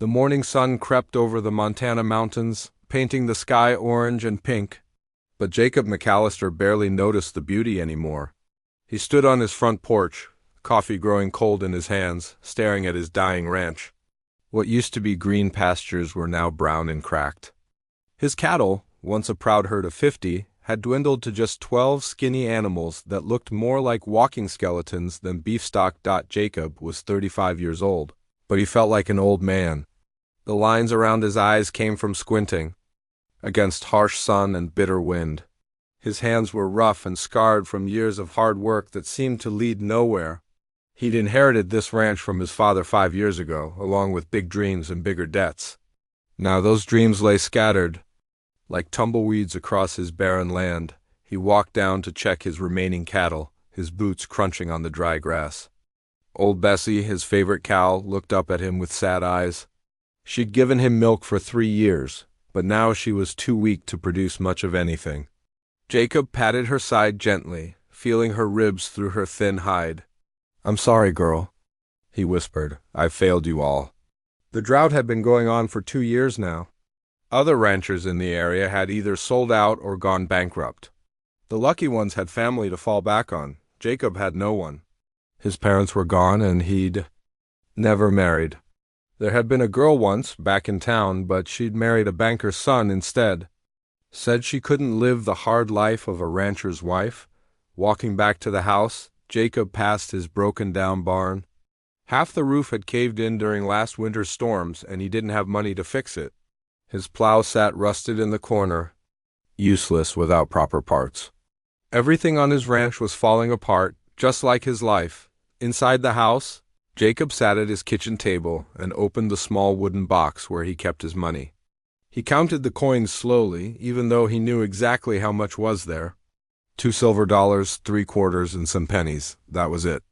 The morning sun crept over the Montana mountains, painting the sky orange and pink. But Jacob McAllister barely noticed the beauty anymore. He stood on his front porch, coffee growing cold in his hands, staring at his dying ranch. What used to be green pastures were now brown and cracked. His cattle, once a proud herd of 50, had dwindled to just 12 skinny animals that looked more like walking skeletons than beefstock. Jacob was 35 years old, but he felt like an old man. The lines around his eyes came from squinting against harsh sun and bitter wind. His hands were rough and scarred from years of hard work that seemed to lead nowhere. He'd inherited this ranch from his father 5 years ago, along with big dreams and bigger debts. Now those dreams lay scattered like tumbleweeds across his barren land. He walked down to check his remaining cattle, his boots crunching on the dry grass. Old Bessie, his favorite cow, looked up at him with sad eyes. She'd given him milk for 3 years, but now she was too weak to produce much of anything. Jacob patted her side gently, feeling her ribs through her thin hide. "I'm sorry, girl," he whispered. "I've failed you all." The drought had been going on for 2 years now. Other ranchers in the area had either sold out or gone bankrupt. The lucky ones had family to fall back on. Jacob had no one. His parents were gone, and he'd never married. There had been a girl once, back in town, but she'd married a banker's son instead. Said she couldn't live the hard life of a rancher's wife. Walking back to the house, Jacob passed his broken-down barn. Half the roof had caved in during last winter's storms, and he didn't have money to fix it. His plow sat rusted in the corner, useless without proper parts. Everything on his ranch was falling apart, just like his life. Inside the house, Jacob sat at his kitchen table and opened the small wooden box where he kept his money. He counted the coins slowly, even though he knew exactly how much was there. 2 silver dollars, 3 quarters, and some pennies. That was it.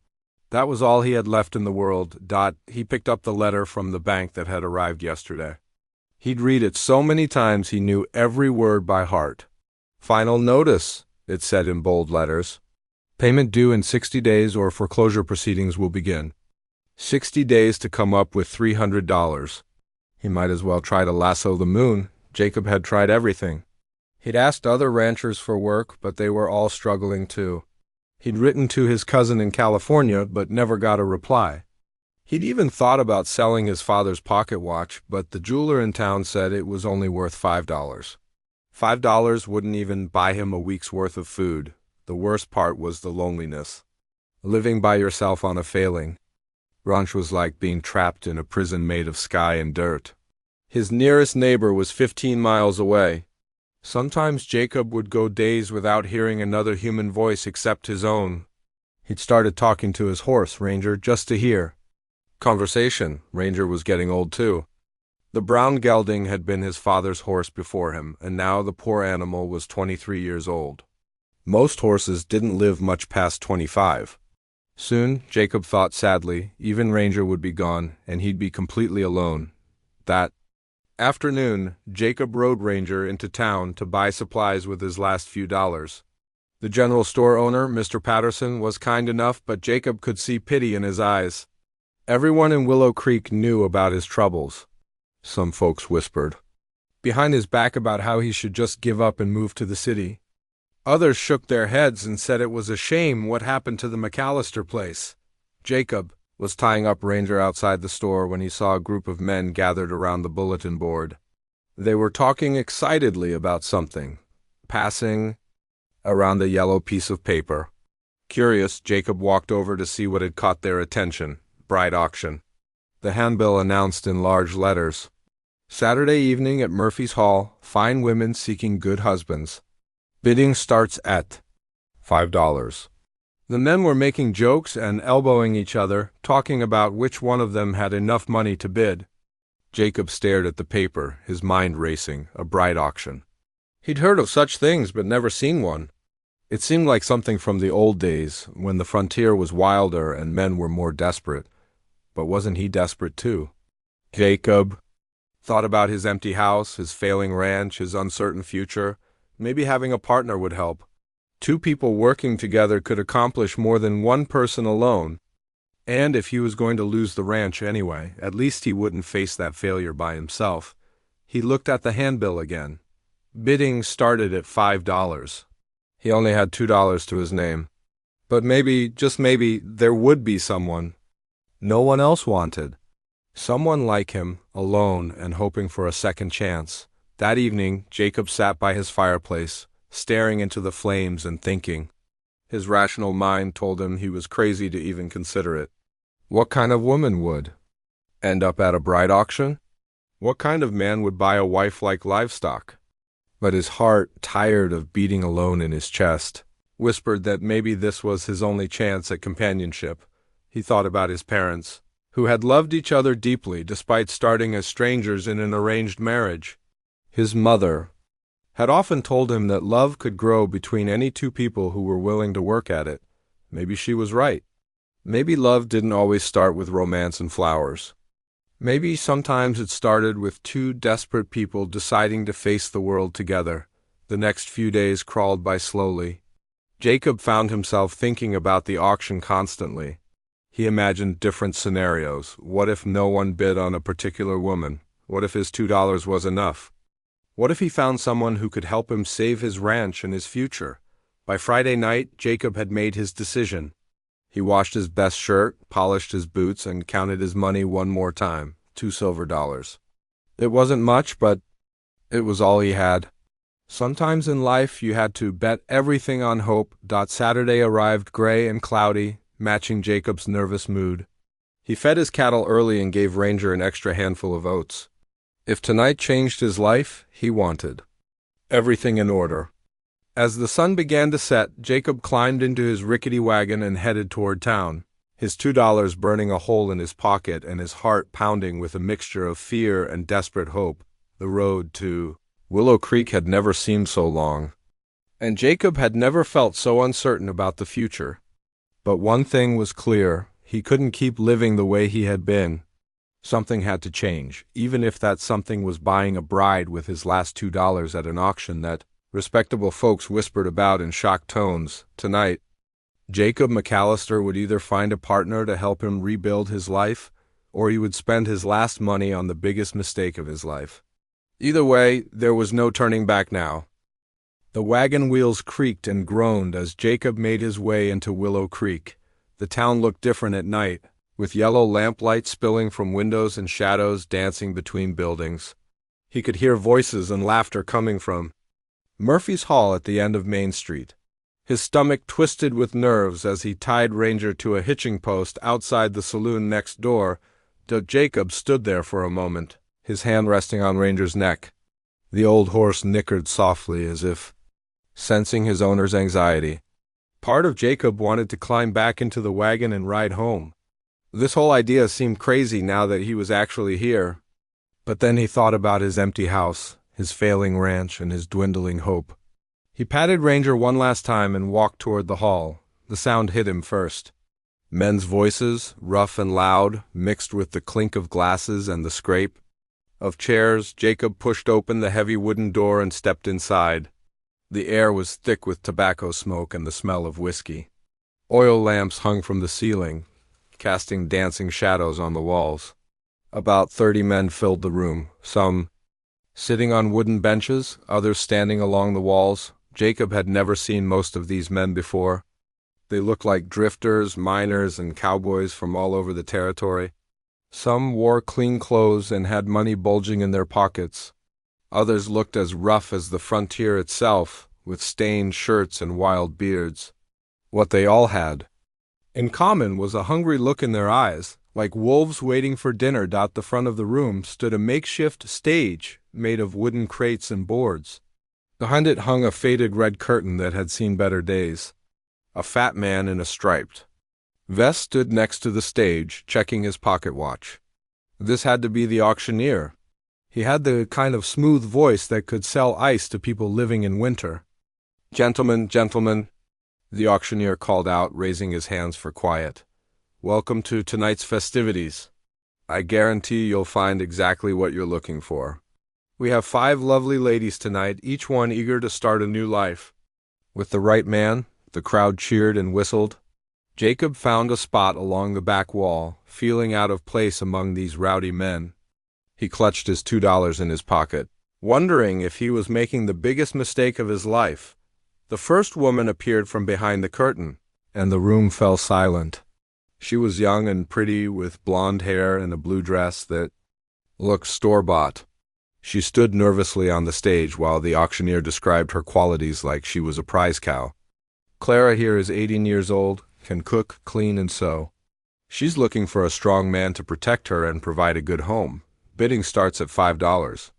That was all he had left in the world. He picked up the letter from the bank that had arrived yesterday. He'd read it so many times he knew every word by heart. "Final notice," it said in bold letters. "Payment due in 60 days or foreclosure proceedings will begin." 60 days to come up with $300. He might as well try to lasso the moon. Jacob had tried everything. He'd asked other ranchers for work, but they were all struggling too. He'd written to his cousin in California, but never got a reply. He'd even thought about selling his father's pocket watch, but the jeweler in town said it was only worth $5. $5 wouldn't even buy him a week's worth of food. The worst part was the loneliness. Living by yourself on a failing ranch was like being trapped in a prison made of sky and dirt. His nearest neighbor was 15 miles away. Sometimes Jacob would go days without hearing another human voice except his own. He'd started talking to his horse, Ranger, just to hear conversation. Ranger was getting old too. The brown gelding had been his father's horse before him, and now the poor animal was 23 years old. Most horses didn't live much past 25. Soon, Jacob thought sadly, even Ranger would be gone, and he'd be completely alone. That afternoon, Jacob rode Ranger into town to buy supplies with his last few dollars. The general store owner, Mr. Patterson, was kind enough, but Jacob could see pity in his eyes. Everyone in Willow Creek knew about his troubles. Some folks whispered behind his back about how he should just give up and move to the city. Others shook their heads and said it was a shame what happened to the McAllister place. Jacob was tying up Ranger outside the store when he saw a group of men gathered around the bulletin board. They were talking excitedly about something, passing around a yellow piece of paper. Curious, Jacob walked over to see what had caught their attention. Bride auction. The handbill announced in large letters, "Saturday evening at Murphy's Hall, fine women seeking good husbands. Bidding starts at $5. The men were making jokes and elbowing each other, talking about which one of them had enough money to bid. Jacob stared at the paper, his mind racing. A bride auction. He'd heard of such things but never seen one. It seemed like something from the old days, when the frontier was wilder and men were more desperate. But wasn't he desperate too? Jacob thought about his empty house, his failing ranch, his uncertain future. Maybe having a partner would help. 2 people working together could accomplish more than one person alone. And if he was going to lose the ranch anyway, at least he wouldn't face that failure by himself. He looked at the handbill again. Bidding started at $5. He only had $2 to his name. But maybe, just maybe, there would be someone no one else wanted. Someone like him, alone and hoping for a second chance. That evening, Jacob sat by his fireplace, staring into the flames and thinking. His rational mind told him he was crazy to even consider it. What kind of woman would end up at a bride auction? What kind of man would buy a wife like livestock? But his heart, tired of beating alone in his chest, whispered that maybe this was his only chance at companionship. He thought about his parents, who had loved each other deeply despite starting as strangers in an arranged marriage. His mother had often told him that love could grow between any two people who were willing to work at it. Maybe she was right. Maybe love didn't always start with romance and flowers. Maybe sometimes it started with two desperate people deciding to face the world together. The next few days crawled by slowly. Jacob found himself thinking about the auction constantly. He imagined different scenarios. What if no one bid on a particular woman? What if his $2 was enough? What if he found someone who could help him save his ranch and his future? By Friday night, Jacob had made his decision. He washed his best shirt, polished his boots, and counted his money one more time. $2 silver. It wasn't much, but it was all he had. Sometimes in life you had to bet everything on hope. Saturday arrived gray and cloudy, matching Jacob's nervous mood. He fed his cattle early and gave Ranger an extra handful of oats. If tonight changed his life, he wanted everything in order. As the sun began to set, Jacob climbed into his rickety wagon and headed toward town, his $2 burning a hole in his pocket and his heart pounding with a mixture of fear and desperate hope. The road to Willow Creek had never seemed so long, and Jacob had never felt so uncertain about the future. But one thing was clear, he couldn't keep living the way he had been. Something had to change, even if that something was buying a bride with his last $2 at an auction that respectable folks whispered about in shocked tones. Tonight, Jacob McAllister would either find a partner to help him rebuild his life, or he would spend his last money on the biggest mistake of his life. Either way, there was no turning back now. The wagon wheels creaked and groaned as Jacob made his way into Willow Creek. The town looked different at night, with yellow lamplight spilling from windows and shadows dancing between buildings. He could hear voices and laughter coming from Murphy's Hall at the end of Main Street. His stomach twisted with nerves as he tied Ranger to a hitching post outside the saloon next door. Jacob stood there for a moment, his hand resting on Ranger's neck. The old horse nickered softly as if sensing his owner's anxiety. Part of Jacob wanted to climb back into the wagon and ride home. This whole idea seemed crazy now that he was actually here. But then he thought about his empty house, his failing ranch, and his dwindling hope. He patted Ranger one last time and walked toward the hall. The sound hit him first. Men's voices, rough and loud, mixed with the clink of glasses and the scrape of chairs. Jacob pushed open the heavy wooden door and stepped inside. The air was thick with tobacco smoke and the smell of whiskey. Oil lamps hung from the ceiling, casting dancing shadows on the walls. About 30 men filled the room, some sitting on wooden benches, others standing along the walls. Jacob had never seen most of these men before. They looked like drifters, miners, and cowboys from all over the territory. Some wore clean clothes and had money bulging in their pockets. Others looked as rough as the frontier itself, with stained shirts and wild beards. What they all had in common was a hungry look in their eyes. Like wolves waiting for dinner. The front of the room stood a makeshift stage made of wooden crates and boards. Behind it hung a faded red curtain that had seen better days. A fat man in a striped vest stood next to the stage, checking his pocket watch. This had to be the auctioneer. He had the kind of smooth voice that could sell ice to people living in winter. Gentlemen, the auctioneer called out, raising his hands for quiet. Welcome to tonight's festivities. I guarantee you'll find exactly what you're looking for. We have 5 lovely ladies tonight, each one eager to start a new life. With the right man, the crowd cheered and whistled. Jacob found a spot along the back wall, feeling out of place among these rowdy men. He clutched his $2 in his pocket, wondering if he was making the biggest mistake of his life. The first woman appeared from behind the curtain, and the room fell silent. She was young and pretty, with blonde hair and a blue dress that looked store-bought. She stood nervously on the stage while the auctioneer described her qualities like she was a prize cow. Clara here is 18 years old, can cook, clean, and sew. She's looking for a strong man to protect her and provide a good home. Bidding starts at $5.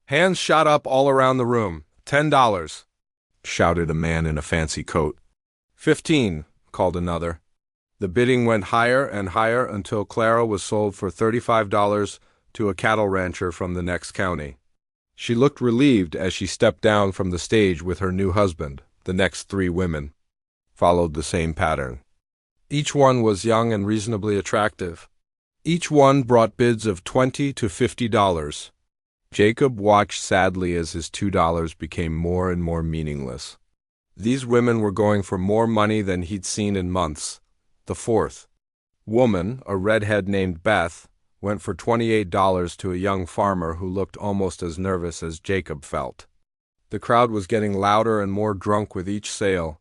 Hands shot up all around the room. $10, shouted a man in a fancy coat. 15, called another. The bidding went higher and higher until Clara was sold for $35 to a cattle rancher from the next county. She looked relieved as she stepped down from the stage with her new husband. The next 3 women followed the same pattern. Each one was young and reasonably attractive. Each one brought bids of $20 to $50. Jacob watched sadly as his $2 became more and more meaningless. These women were going for more money than he'd seen in months. The fourth woman, a redhead named Beth, went for $28 to a young farmer who looked almost as nervous as Jacob felt. The crowd was getting louder and more drunk with each sale.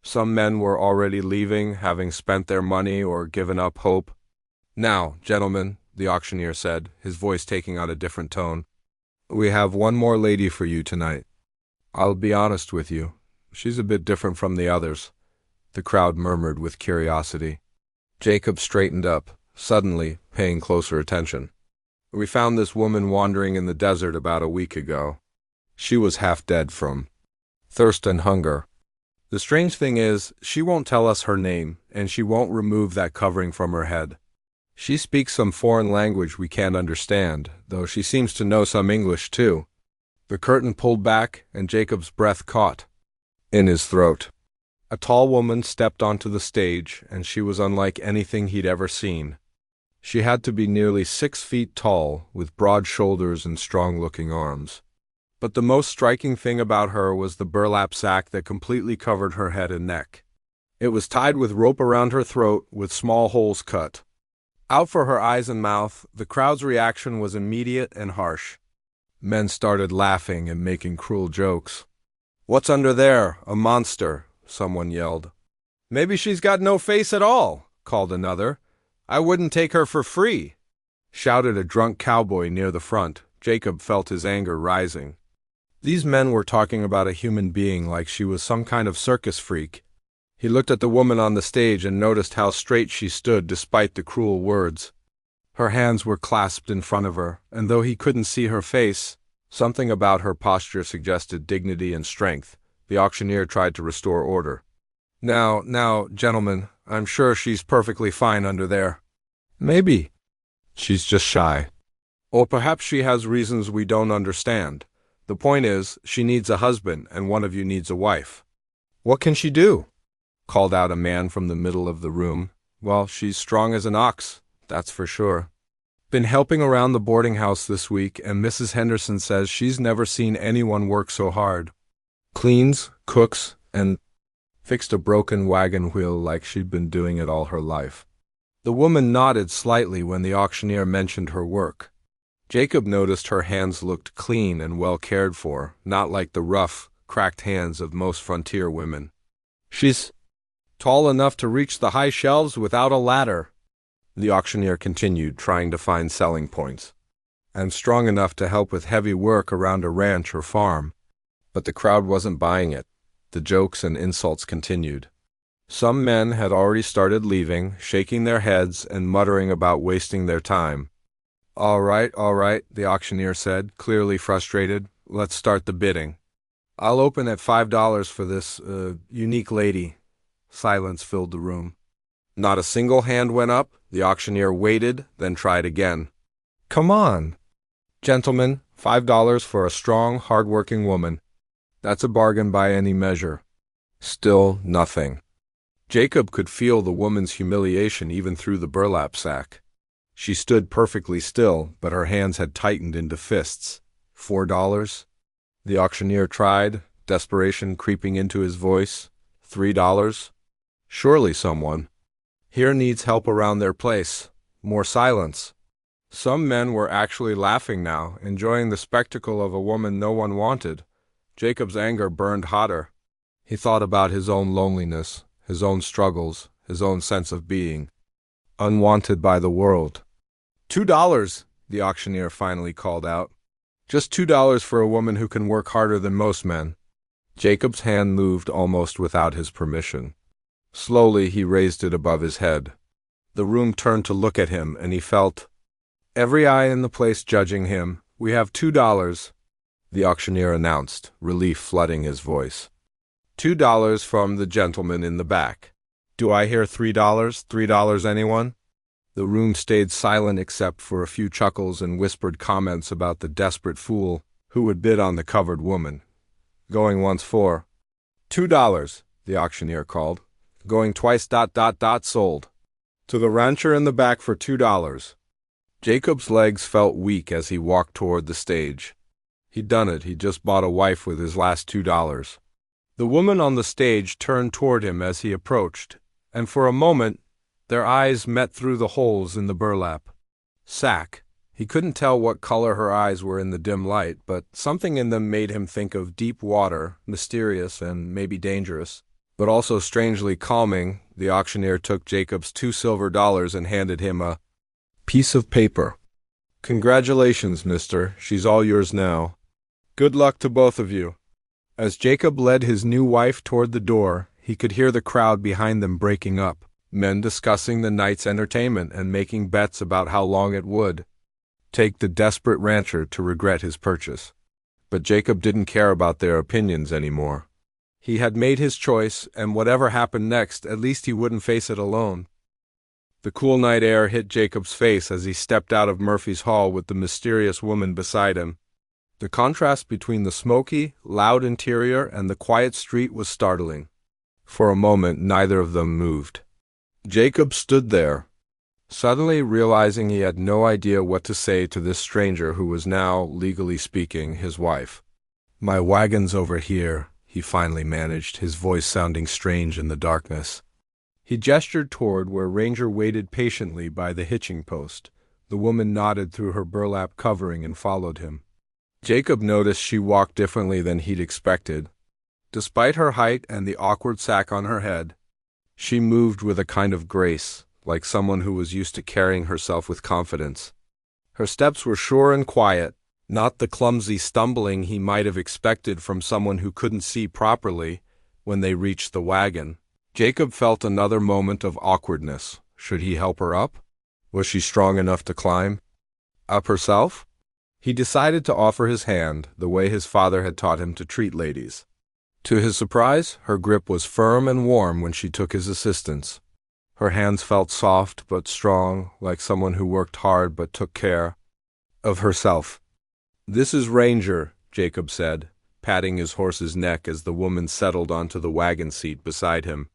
Some men were already leaving, having spent their money or given up hope. Now, gentlemen, the auctioneer said, his voice taking on a different tone, we have one more lady for you tonight. I'll be honest with you, she's a bit different from the others. The crowd murmured with curiosity. Jacob straightened up, suddenly paying closer attention. We found this woman wandering in the desert about a week ago. She was half dead from thirst and hunger. The strange thing is, she won't tell us her name, and she won't remove that covering from her head. She speaks some foreign language we can't understand, though she seems to know some English too. The curtain pulled back, and Jacob's breath caught in his throat. A tall woman stepped onto the stage, and she was unlike anything he'd ever seen. She had to be nearly 6 feet tall, with broad shoulders and strong-looking arms. But the most striking thing about her was the burlap sack that completely covered her head and neck. It was tied with rope around her throat, with small holes cut out for her eyes and mouth. The crowd's reaction was immediate and harsh. Men started laughing and making cruel jokes. "What's under there? A monster," someone yelled. "Maybe she's got no face at all," called another. "I wouldn't take her for free," shouted a drunk cowboy near the front. Jacob felt his anger rising. These men were talking about a human being like she was some kind of circus freak. He looked at the woman on the stage and noticed how straight she stood despite the cruel words. Her hands were clasped in front of her, and though he couldn't see her face, something about her posture suggested dignity and strength. The auctioneer tried to restore order. Now, gentlemen, I'm sure she's perfectly fine under there. Maybe she's just shy. Or perhaps she has reasons we don't understand. The point is, she needs a husband, and one of you needs a wife. What can she do? Called out a man from the middle of the room. Well, she's strong as an ox, that's for sure. Been helping around the boarding house this week, and Mrs. Henderson says she's never seen anyone work so hard. Cleans, cooks, and fixed a broken wagon wheel like she'd been doing it all her life. The woman nodded slightly when the auctioneer mentioned her work. Jacob noticed her hands looked clean and well cared for, not like the rough, cracked hands of most frontier women. She's tall enough to reach the high shelves without a ladder, the auctioneer continued, trying to find selling points, and strong enough to help with heavy work around a ranch or farm. But the crowd wasn't buying it. The jokes and insults continued. Some men had already started leaving, shaking their heads and muttering about wasting their time. All right, the auctioneer said, clearly frustrated. Let's start the bidding. I'll open at $5 for this, unique lady. Silence filled the room. Not a single hand went up. The auctioneer waited, then tried again. Come on. Gentlemen, $5 for a strong, hard-working woman. That's a bargain by any measure. Still nothing. Jacob could feel the woman's humiliation even through the burlap sack. She stood perfectly still, but her hands had tightened into fists. $4? The auctioneer tried, desperation creeping into his voice. $3? Surely someone Here needs help around their place. More silence. Some men were actually laughing now, enjoying the spectacle of a woman no one wanted. Jacob's anger burned hotter. He thought about his own loneliness, his own struggles, his own sense of being unwanted by the world. $2, the auctioneer finally called out. Just $2 for a woman who can work harder than most men. Jacob's hand moved almost without his permission. Slowly he raised it above his head. The room turned to look at him, and he felt every eye in the place judging him. We have $2, the auctioneer announced, relief flooding his voice. $2 from the gentleman in the back. Do I hear $3? $3, anyone? The room stayed silent except for a few chuckles and whispered comments about the desperate fool who would bid on the covered woman. Going once for $2, the auctioneer called. Going twice ... sold. To the rancher in the back for $2. Jacob's legs felt weak as he walked toward the stage. He'd done it. He'd just bought a wife with his last $2. The woman on the stage turned toward him as he approached, and for a moment their eyes met through the holes in the burlap sack. He couldn't tell what color her eyes were in the dim light, but something in them made him think of deep water, mysterious and maybe dangerous, but also strangely calming. The auctioneer took Jacob's $2 silver and handed him a piece of paper. Congratulations, mister. She's all yours now. Good luck to both of you. As Jacob led his new wife toward the door, he could hear the crowd behind them breaking up, men discussing the night's entertainment and making bets about how long it would take the desperate rancher to regret his purchase. But Jacob didn't care about their opinions anymore. He had made his choice, and whatever happened next, at least he wouldn't face it alone. The cool night air hit Jacob's face as he stepped out of Murphy's hall with the mysterious woman beside him. The contrast between the smoky, loud interior and the quiet street was startling. For a moment, neither of them moved. Jacob stood there, suddenly realizing he had no idea what to say to this stranger who was now, legally speaking, his wife. "My wagon's over here," he finally managed, his voice sounding strange in the darkness. He gestured toward where Ranger waited patiently by the hitching post. The woman nodded through her burlap covering and followed him. Jacob noticed she walked differently than he'd expected. Despite her height and the awkward sack on her head, she moved with a kind of grace, like someone who was used to carrying herself with confidence. Her steps were sure and quiet, not the clumsy stumbling he might have expected from someone who couldn't see properly. When they reached the wagon, Jacob felt another moment of awkwardness. Should he help her up? Was she strong enough to climb up herself? He decided to offer his hand, the way his father had taught him to treat ladies. To his surprise, her grip was firm and warm when she took his assistance. Her hands felt soft but strong, like someone who worked hard but took care of herself. "This is Ranger," Jacob said, patting his horse's neck as the woman settled onto the wagon seat beside him.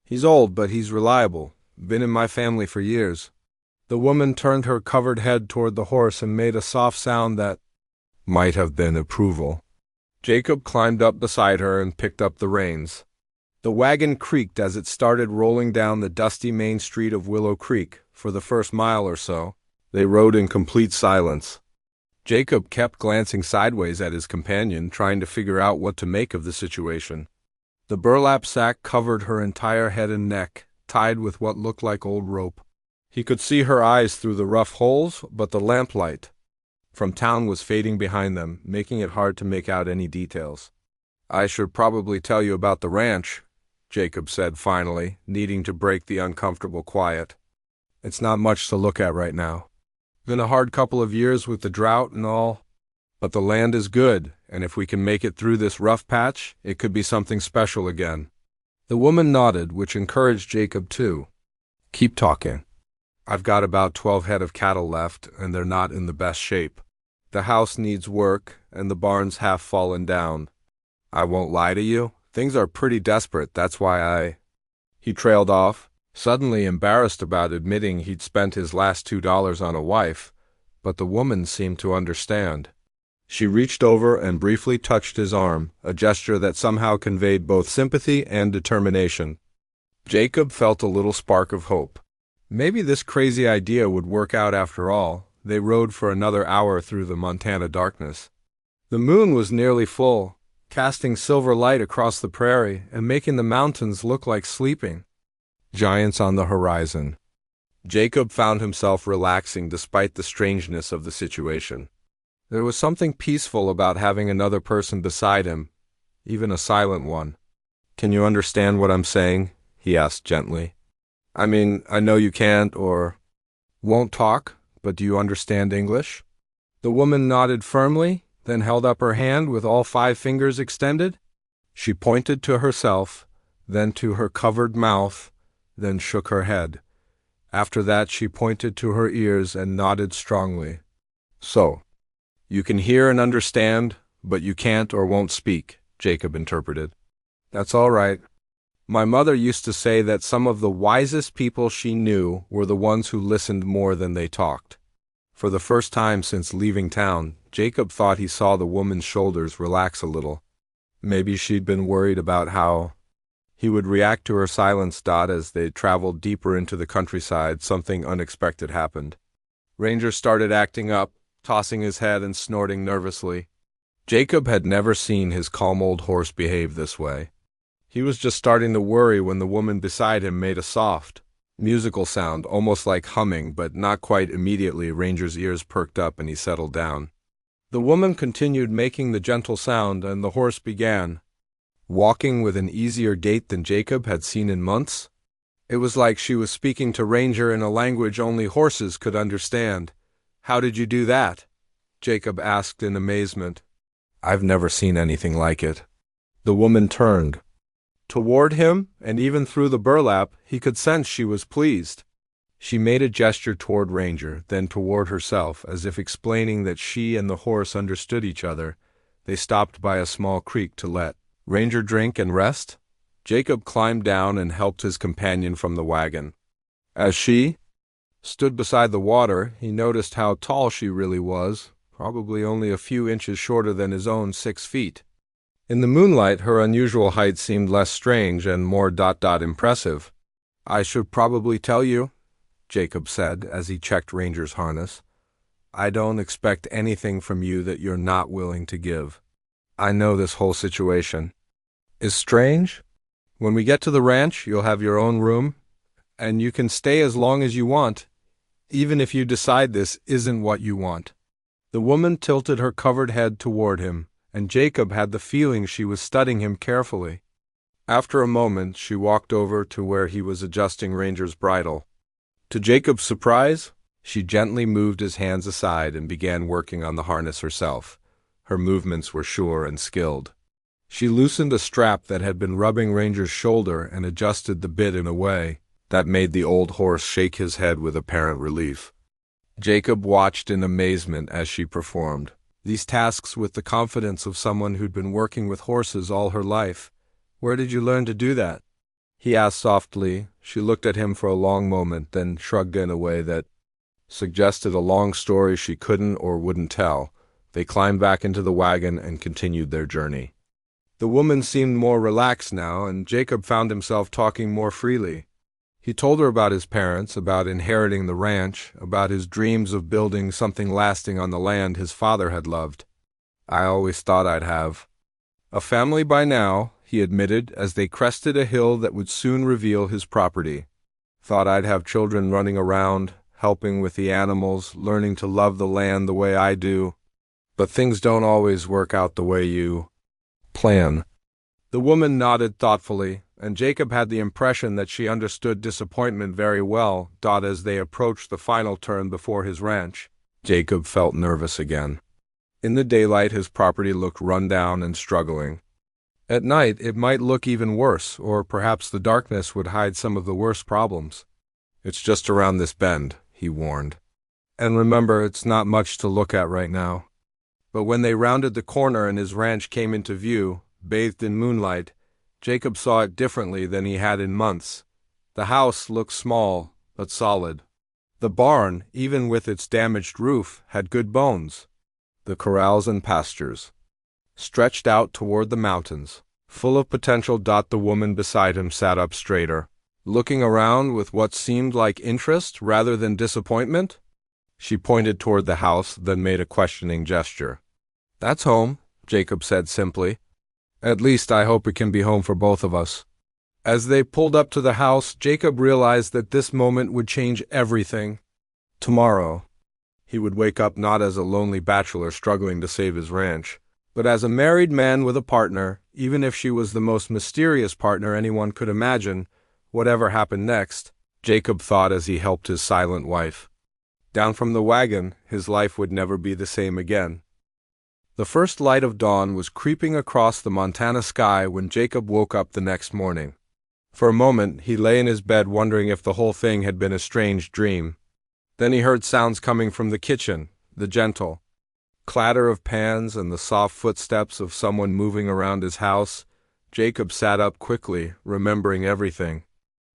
"He's old, but he's reliable. Been in my family for years." The woman turned her covered head toward the horse and made a soft sound that might have been approval. Jacob climbed up beside her and picked up the reins. The wagon creaked as it started rolling down the dusty main street of Willow Creek. For the first mile or so, they rode in complete silence. Jacob kept glancing sideways at his companion, trying to figure out what to make of the situation. The burlap sack covered her entire head and neck, tied with what looked like old rope. He could see her eyes through the rough holes, but the lamplight from town was fading behind them, making it hard to make out any details. "I should probably tell you about the ranch," Jacob said finally, needing to break the uncomfortable quiet. "It's not much to look at right now. Been a hard couple of years with the drought and all, but the land is good, and if we can make it through this rough patch, it could be something special again." The woman nodded, which encouraged Jacob too. "Keep talking." "I've got about 12 head of cattle left, and they're not in the best shape. The house needs work, and the barn's half fallen down. I won't lie to you, things are pretty desperate, that's why He trailed off, suddenly embarrassed about admitting he'd spent his last $2 on a wife, but the woman seemed to understand. She reached over and briefly touched his arm, a gesture that somehow conveyed both sympathy and determination. Jacob felt a little spark of hope. Maybe this crazy idea would work out after all. They rode for another hour through the Montana darkness. The moon was nearly full, casting silver light across the prairie and making the mountains look like sleeping giants on the horizon. Jacob found himself relaxing despite the strangeness of the situation. There was something peaceful about having another person beside him, even a silent one. "Can you understand what I'm saying?" he asked gently. "I mean, I know you can't or won't talk, but do you understand English?" The woman nodded firmly, then held up her hand with all 5 fingers extended. She pointed to herself, then to her covered mouth, then shook her head. After that she pointed to her ears and nodded strongly. "So, you can hear and understand, but you can't or won't speak," Jacob interpreted. "That's all right. My mother used to say that some of the wisest people she knew were the ones who listened more than they talked." For the first time since leaving town, Jacob thought he saw the woman's shoulders relax a little. Maybe she'd been worried about how he would react to her silence. As they traveled deeper into the countryside, something unexpected happened. Ranger started acting up, tossing his head and snorting nervously. Jacob had never seen his calm old horse behave this way. He was just starting to worry when the woman beside him made a soft, musical sound, almost like humming, but not quite. Immediately, Ranger's ears perked up and he settled down. The woman continued making the gentle sound, and the horse began walking with an easier gait than Jacob had seen in months. It was like she was speaking to Ranger in a language only horses could understand. "How did you do that?" Jacob asked in amazement. "I've never seen anything like it." The woman turned toward him, and even through the burlap, he could sense she was pleased. She made a gesture toward Ranger, then toward herself, as if explaining that she and the horse understood each other. They stopped by a small creek to let Ranger drink and rest. Jacob climbed down and helped his companion from the wagon. As she stood beside the water, he noticed how tall she really was, probably only a few inches shorter than his own 6 feet. In the moonlight, her unusual height seemed less strange and more impressive. "I should probably tell you," Jacob said as he checked Ranger's harness. "I don't expect anything from you that you're not willing to give. I know this whole situation is strange. When we get to the ranch, you'll have your own room, and you can stay as long as you want, even if you decide this isn't what you want." The woman tilted her covered head toward him, and Jacob had the feeling she was studying him carefully. After a moment, she walked over to where he was adjusting Ranger's bridle. To Jacob's surprise, she gently moved his hands aside and began working on the harness herself. Her movements were sure and skilled. She loosened a strap that had been rubbing Ranger's shoulder and adjusted the bit in a way that made the old horse shake his head with apparent relief. Jacob watched in amazement as she performed these tasks with the confidence of someone who'd been working with horses all her life. "Where did you learn to do that?" he asked softly. She looked at him for a long moment, then shrugged in a way that suggested a long story she couldn't or wouldn't tell. They climbed back into the wagon and continued their journey. The woman seemed more relaxed now, and Jacob found himself talking more freely. He told her about his parents, about inheriting the ranch, about his dreams of building something lasting on the land his father had loved. "I always thought I'd have a family by now," he admitted as they crested a hill that would soon reveal his property. "Thought I'd have children running around, helping with the animals, learning to love the land the way I do. But things don't always work out the way you plan." The woman nodded thoughtfully, and Jacob had the impression that she understood disappointment very well. As they approached the final turn before his ranch, Jacob felt nervous again. In the daylight, his property looked run down and struggling. At night, it might look even worse, or perhaps the darkness would hide some of the worst problems. "It's just around this bend," he warned. "And remember, it's not much to look at right now." But when they rounded the corner and his ranch came into view, bathed in moonlight, Jacob saw it differently than he had in months. The house looked small, but solid. The barn, even with its damaged roof, had good bones. The corrals and pastures stretched out toward the mountains, full of potential. The woman beside him sat up straighter. looking around with what seemed like interest rather than disappointment. She pointed toward the house, then made a questioning gesture. "That's home," Jacob said simply. "At least I hope it can be home for both of us." As they pulled up to the house, Jacob realized that this moment would change everything. Tomorrow, he would wake up not as a lonely bachelor struggling to save his ranch, but as a married man with a partner, even if she was the most mysterious partner anyone could imagine. Whatever happened next, Jacob thought as he helped his silent wife. Down from the wagon, his life would never be the same again. The first light of dawn was creeping across the Montana sky when Jacob woke up the next morning. For a moment, he lay in his bed wondering if the whole thing had been a strange dream. Then he heard sounds coming from the kitchen, the gentle clatter of pans and the soft footsteps of someone moving around his house. Jacob sat up quickly, remembering everything.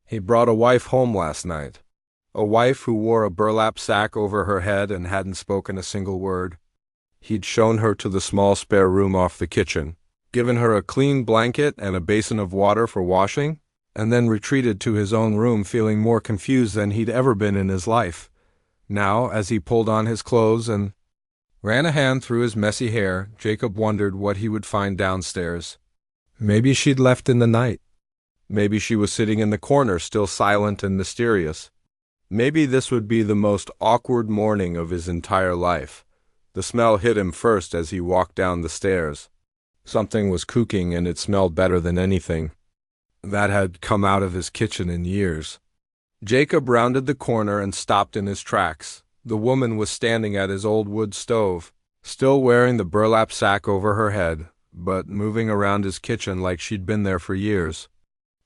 He brought a wife home last night. A wife who wore a burlap sack over her head and hadn't spoken a single word. He'd shown her to the small spare room off the kitchen, given her a clean blanket and a basin of water for washing, and then retreated to his own room feeling more confused than he'd ever been in his life. Now, as he pulled on his clothes and ran a hand through his messy hair, Jacob wondered what he would find downstairs. Maybe she'd left in the night. Maybe she was sitting in the corner, still silent and mysterious. Maybe this would be the most awkward morning of his entire life. The smell hit him first as he walked down the stairs. Something was cooking, and it smelled better than anything that had come out of his kitchen in years. Jacob rounded the corner and stopped in his tracks. The woman was standing at his old wood stove, still wearing the burlap sack over her head, but moving around his kitchen like she'd been there for years.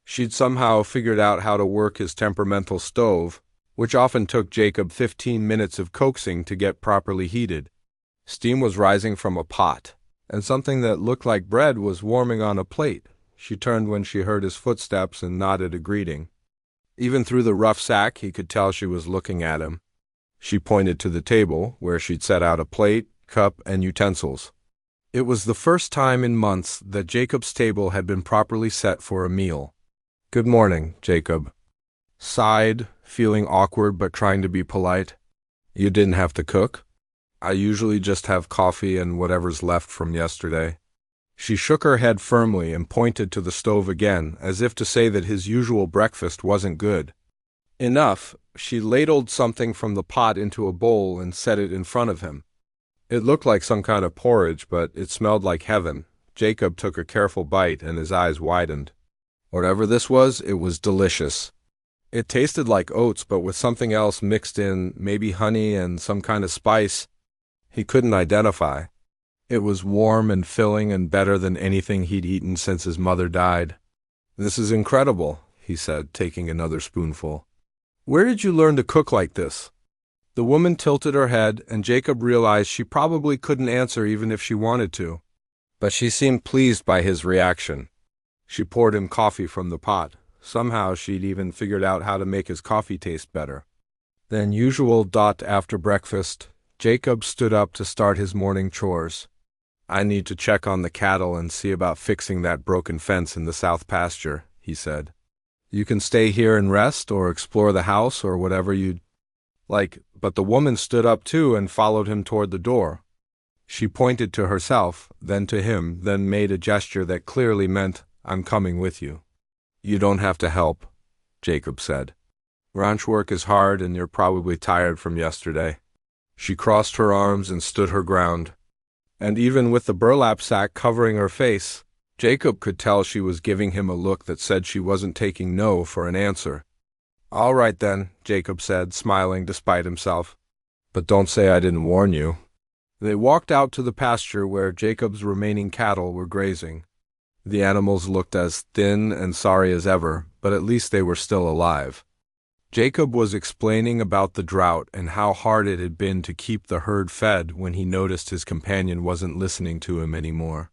She'd somehow figured out how to work his temperamental stove, which often took Jacob 15 minutes of coaxing to get properly heated. Steam was rising from a pot, and something that looked like bread was warming on a plate. She turned when she heard his footsteps and nodded a greeting. Even through the rough sack, he could tell she was looking at him. She pointed to the table, where she'd set out a plate, cup, and utensils. It was the first time in months that Jacob's table had been properly set for a meal. "Good morning, Jacob," sighed, feeling awkward but trying to be polite. "You didn't have to cook? I usually just have coffee and whatever's left from yesterday." She shook her head firmly and pointed to the stove again, as if to say that his usual breakfast wasn't good. Enough, she ladled something from the pot into a bowl and set it in front of him. It looked like some kind of porridge, but it smelled like heaven. Jacob took a careful bite and his eyes widened. Whatever this was, it was delicious. It tasted like oats, but with something else mixed in, maybe honey and some kind of spice he couldn't identify. It was warm and filling and better than anything he'd eaten since his mother died. "This is incredible," he said, taking another spoonful. "Where did you learn to cook like this?" The woman tilted her head, and Jacob realized she probably couldn't answer even if she wanted to. But she seemed pleased by his reaction. She poured him coffee from the pot. Somehow she'd even figured out how to make his coffee taste better. Then usual after breakfast, Jacob stood up to start his morning chores. "I need to check on the cattle and see about fixing that broken fence in the south pasture," he said. "You can stay here and rest or explore the house or whatever you'd like." But the woman stood up too and followed him toward the door. She pointed to herself, then to him, then made a gesture that clearly meant, "I'm coming with you." "You don't have to help," Jacob said. "Ranch work is hard and you're probably tired from yesterday." She crossed her arms and stood her ground. And even with the burlap sack covering her face, Jacob could tell she was giving him a look that said she wasn't taking no for an answer. "All right then," Jacob said, smiling despite himself. "But don't say I didn't warn you." They walked out to the pasture where Jacob's remaining cattle were grazing. The animals looked as thin and sorry as ever, but at least they were still alive. Jacob was explaining about the drought and how hard it had been to keep the herd fed when he noticed his companion wasn't listening to him anymore.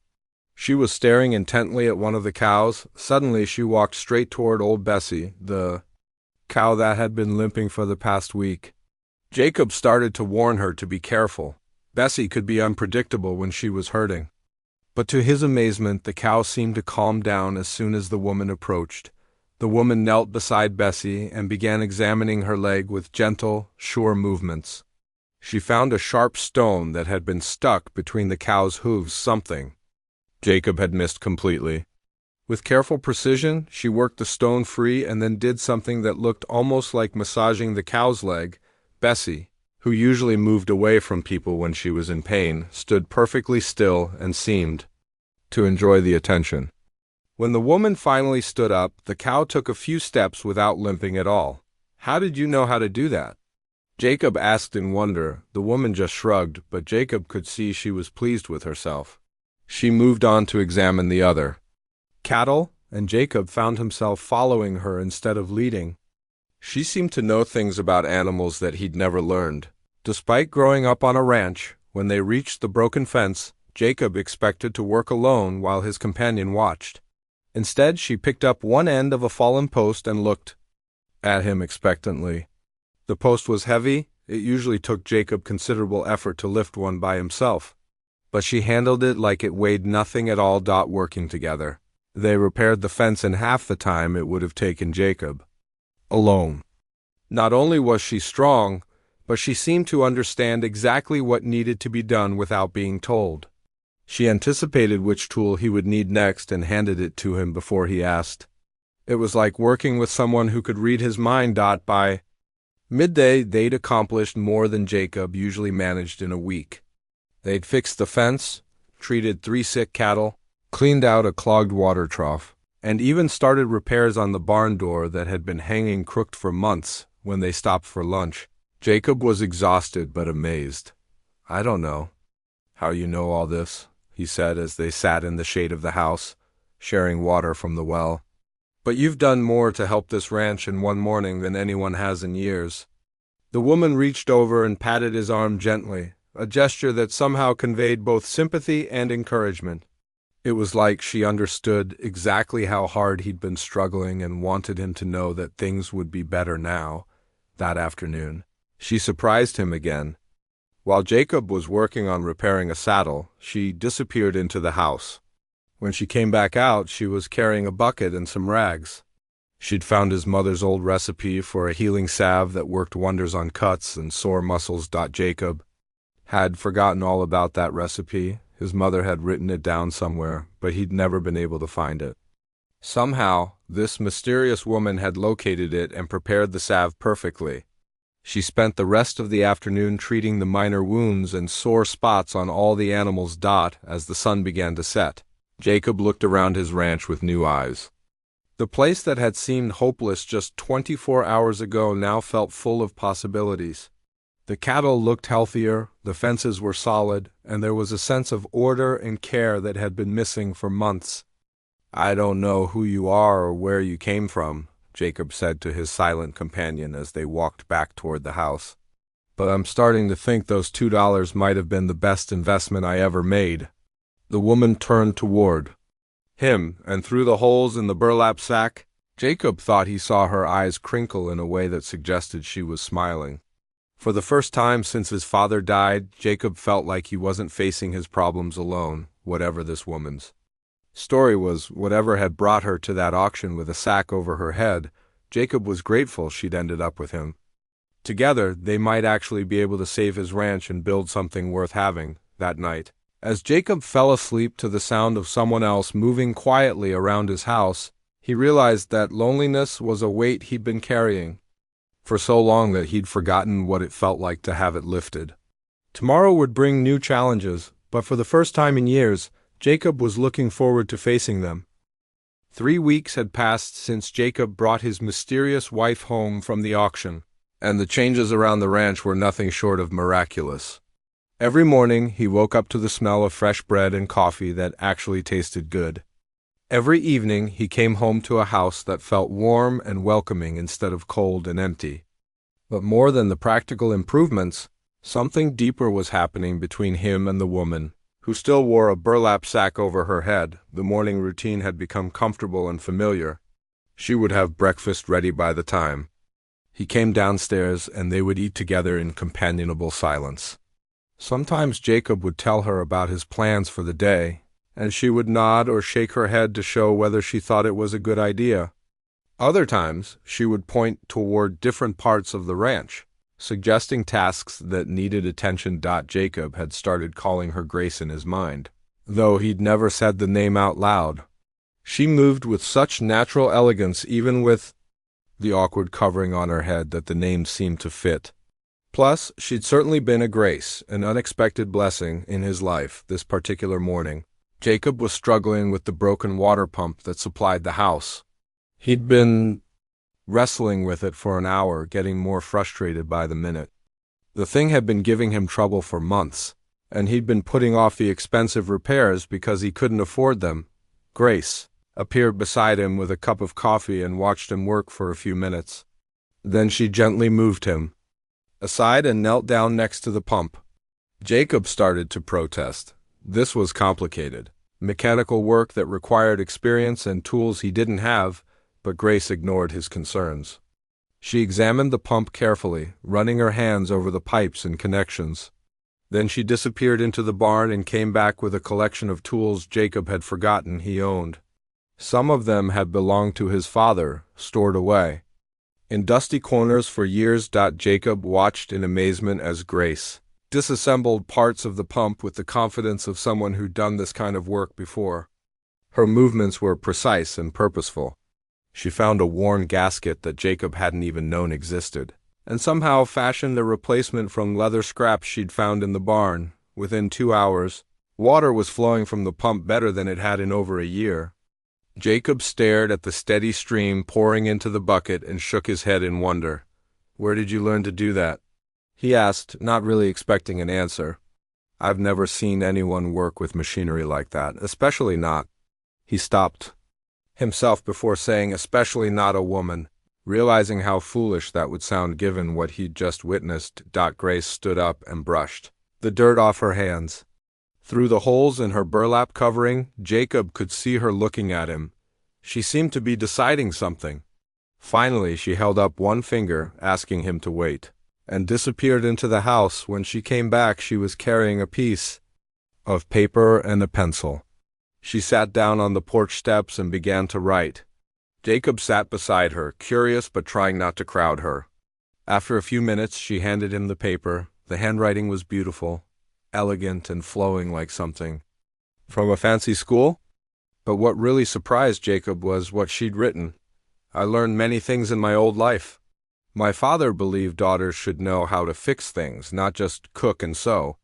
She was staring intently at one of the cows. Suddenly she walked straight toward old Bessie, the cow that had been limping for the past week. Jacob started to warn her to be careful. Bessie could be unpredictable when she was hurting. But to his amazement, the cow seemed to calm down as soon as the woman approached. The woman knelt beside Bessie and began examining her leg with gentle, sure movements. She found a sharp stone that had been stuck between the cow's hooves, something Jacob had missed completely. With careful precision, she worked the stone free and then did something that looked almost like massaging the cow's leg. Bessie, who usually moved away from people when she was in pain, stood perfectly still and seemed to enjoy the attention. When the woman finally stood up, the cow took a few steps without limping at all. "How did you know how to do that?" Jacob asked in wonder. The woman just shrugged, but Jacob could see she was pleased with herself. She moved on to examine the other cattle, and Jacob found himself following her instead of leading. She seemed to know things about animals that he'd never learned. Despite growing up on a ranch, when they reached the broken fence, Jacob expected to work alone while his companion watched. Instead, she picked up one end of a fallen post and looked at him expectantly. The post was heavy. It usually took Jacob considerable effort to lift one by himself, but she handled it like it weighed nothing at all. Working together, they repaired the fence in half the time it would have taken Jacob alone. Not only was she strong, but she seemed to understand exactly what needed to be done without being told. She anticipated which tool he would need next and handed it to him before he asked. It was like working with someone who could read his mind. By midday, they'd accomplished more than Jacob usually managed in a week. They'd fixed the fence, treated 3 sick cattle, cleaned out a clogged water trough, and even started repairs on the barn door that had been hanging crooked for months. When they stopped for lunch, Jacob was exhausted but amazed. "I don't know how you know all this," he said as they sat in the shade of the house, sharing water from the well. "But you've done more to help this ranch in one morning than anyone has in years." The woman reached over and patted his arm gently, a gesture that somehow conveyed both sympathy and encouragement. It was like she understood exactly how hard he'd been struggling and wanted him to know that things would be better now. That afternoon, she surprised him again. While Jacob was working on repairing a saddle, she disappeared into the house. When she came back out, she was carrying a bucket and some rags. She'd found his mother's old recipe for a healing salve that worked wonders on cuts and sore muscles. Jacob had forgotten all about that recipe. His mother had written it down somewhere, but he'd never been able to find it. Somehow, this mysterious woman had located it and prepared the salve perfectly. She spent the rest of the afternoon treating the minor wounds and sore spots on all the animals. As the sun began to set, Jacob looked around his ranch with new eyes. The place that had seemed hopeless just 24 hours ago now felt full of possibilities. The cattle looked healthier, the fences were solid, and there was a sense of order and care that had been missing for months. "I don't know who you are or where you came from," Jacob said to his silent companion as they walked back toward the house, "but I'm starting to think those $2 might have been the best investment I ever made." The woman turned toward him, and through the holes in the burlap sack, Jacob thought he saw her eyes crinkle in a way that suggested she was smiling. For the first time since his father died, Jacob felt like he wasn't facing his problems alone, whatever this woman's story was. Whatever had brought her to that auction with a sack over her head, Jacob was grateful she'd ended up with him. Together, they might actually be able to save his ranch and build something worth having. That night, as Jacob fell asleep to the sound of someone else moving quietly around his house, he realized that loneliness was a weight he'd been carrying for so long that he'd forgotten what it felt like to have it lifted. Tomorrow would bring new challenges, but for the first time in years, Jacob was looking forward to facing them. 3 weeks had passed since Jacob brought his mysterious wife home from the auction, and the changes around the ranch were nothing short of miraculous. Every morning, he woke up to the smell of fresh bread and coffee that actually tasted good. Every evening, he came home to a house that felt warm and welcoming instead of cold and empty. But more than the practical improvements, something deeper was happening between him and the woman, who still wore a burlap sack over her head. The morning routine had become comfortable and familiar. She would have breakfast ready by the time he came downstairs, and they would eat together in companionable silence. Sometimes Jacob would tell her about his plans for the day, and she would nod or shake her head to show whether she thought it was a good idea. Other times, she would point toward different parts of the ranch, suggesting tasks that needed attention. Jacob had started calling her Grace in his mind, though he'd never said the name out loud. She moved with such natural elegance, even with the awkward covering on her head, that the name seemed to fit. Plus, she'd certainly been a grace, an unexpected blessing in his life this particular morning. Jacob was struggling with the broken water pump that supplied the house. He'd been wrestling with it for an hour, getting more frustrated by the minute. The thing had been giving him trouble for months, and he'd been putting off the expensive repairs because he couldn't afford them. Grace appeared beside him with a cup of coffee and watched him work for a few minutes. Then she gently moved him aside and knelt down next to the pump. Jacob started to protest. This was complicated, mechanical work that required experience and tools he didn't have, but Grace ignored his concerns. She examined the pump carefully, running her hands over the pipes and connections. Then she disappeared into the barn and came back with a collection of tools Jacob had forgotten he owned. Some of them had belonged to his father, stored away in dusty corners for years. Jacob watched in amazement as Grace disassembled parts of the pump with the confidence of someone who'd done this kind of work before. Her movements were precise and purposeful. She found a worn gasket that Jacob hadn't even known existed, and somehow fashioned a replacement from leather scraps she'd found in the barn. Within 2 hours, water was flowing from the pump better than it had in over a year. Jacob stared at the steady stream pouring into the bucket and shook his head in wonder. "Where did you learn to do that?" he asked, not really expecting an answer. "I've never seen anyone work with machinery like that, especially not." He stopped himself before saying, "especially not a woman," realizing how foolish that would sound given what he'd just witnessed. Grace stood up and brushed the dirt off her hands. Through the holes in her burlap covering, Jacob could see her looking at him. She seemed to be deciding something. Finally, she held up one finger, asking him to wait, and disappeared into the house. When she came back, she was carrying a piece of paper and a pencil. She sat down on the porch steps and began to write. Jacob sat beside her, curious but trying not to crowd her. After a few minutes, she handed him the paper. The handwriting was beautiful, elegant and flowing like something from a fancy school. But what really surprised Jacob was what she'd written. "I learned many things in my old life. My father believed daughters should know how to fix things, not just cook and sew.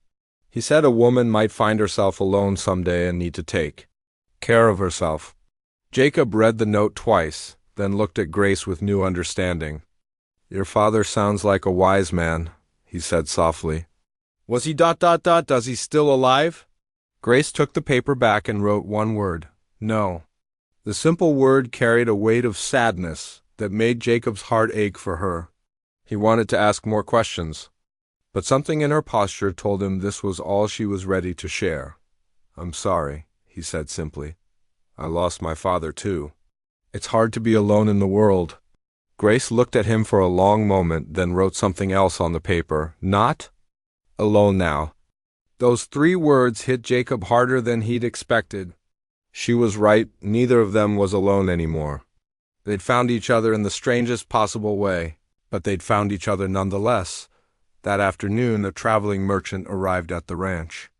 He said a woman might find herself alone someday and need to take care of herself." Jacob read the note twice, then looked at Grace with new understanding. "Your father sounds like a wise man," he said softly. "Was he ... Does he still alive?" Grace took the paper back and wrote one word: "No." The simple word carried a weight of sadness that made Jacob's heart ache for her. He wanted to ask more questions, but something in her posture told him this was all she was ready to share. "I'm sorry," he said simply. "I lost my father too. It's hard to be alone in the world." Grace looked at him for a long moment, then wrote something else on the paper. "Not alone now." Those 3 words hit Jacob harder than he'd expected. She was right, neither of them was alone anymore. They'd found each other in the strangest possible way, but they'd found each other nonetheless. That afternoon, a traveling merchant arrived at the ranch.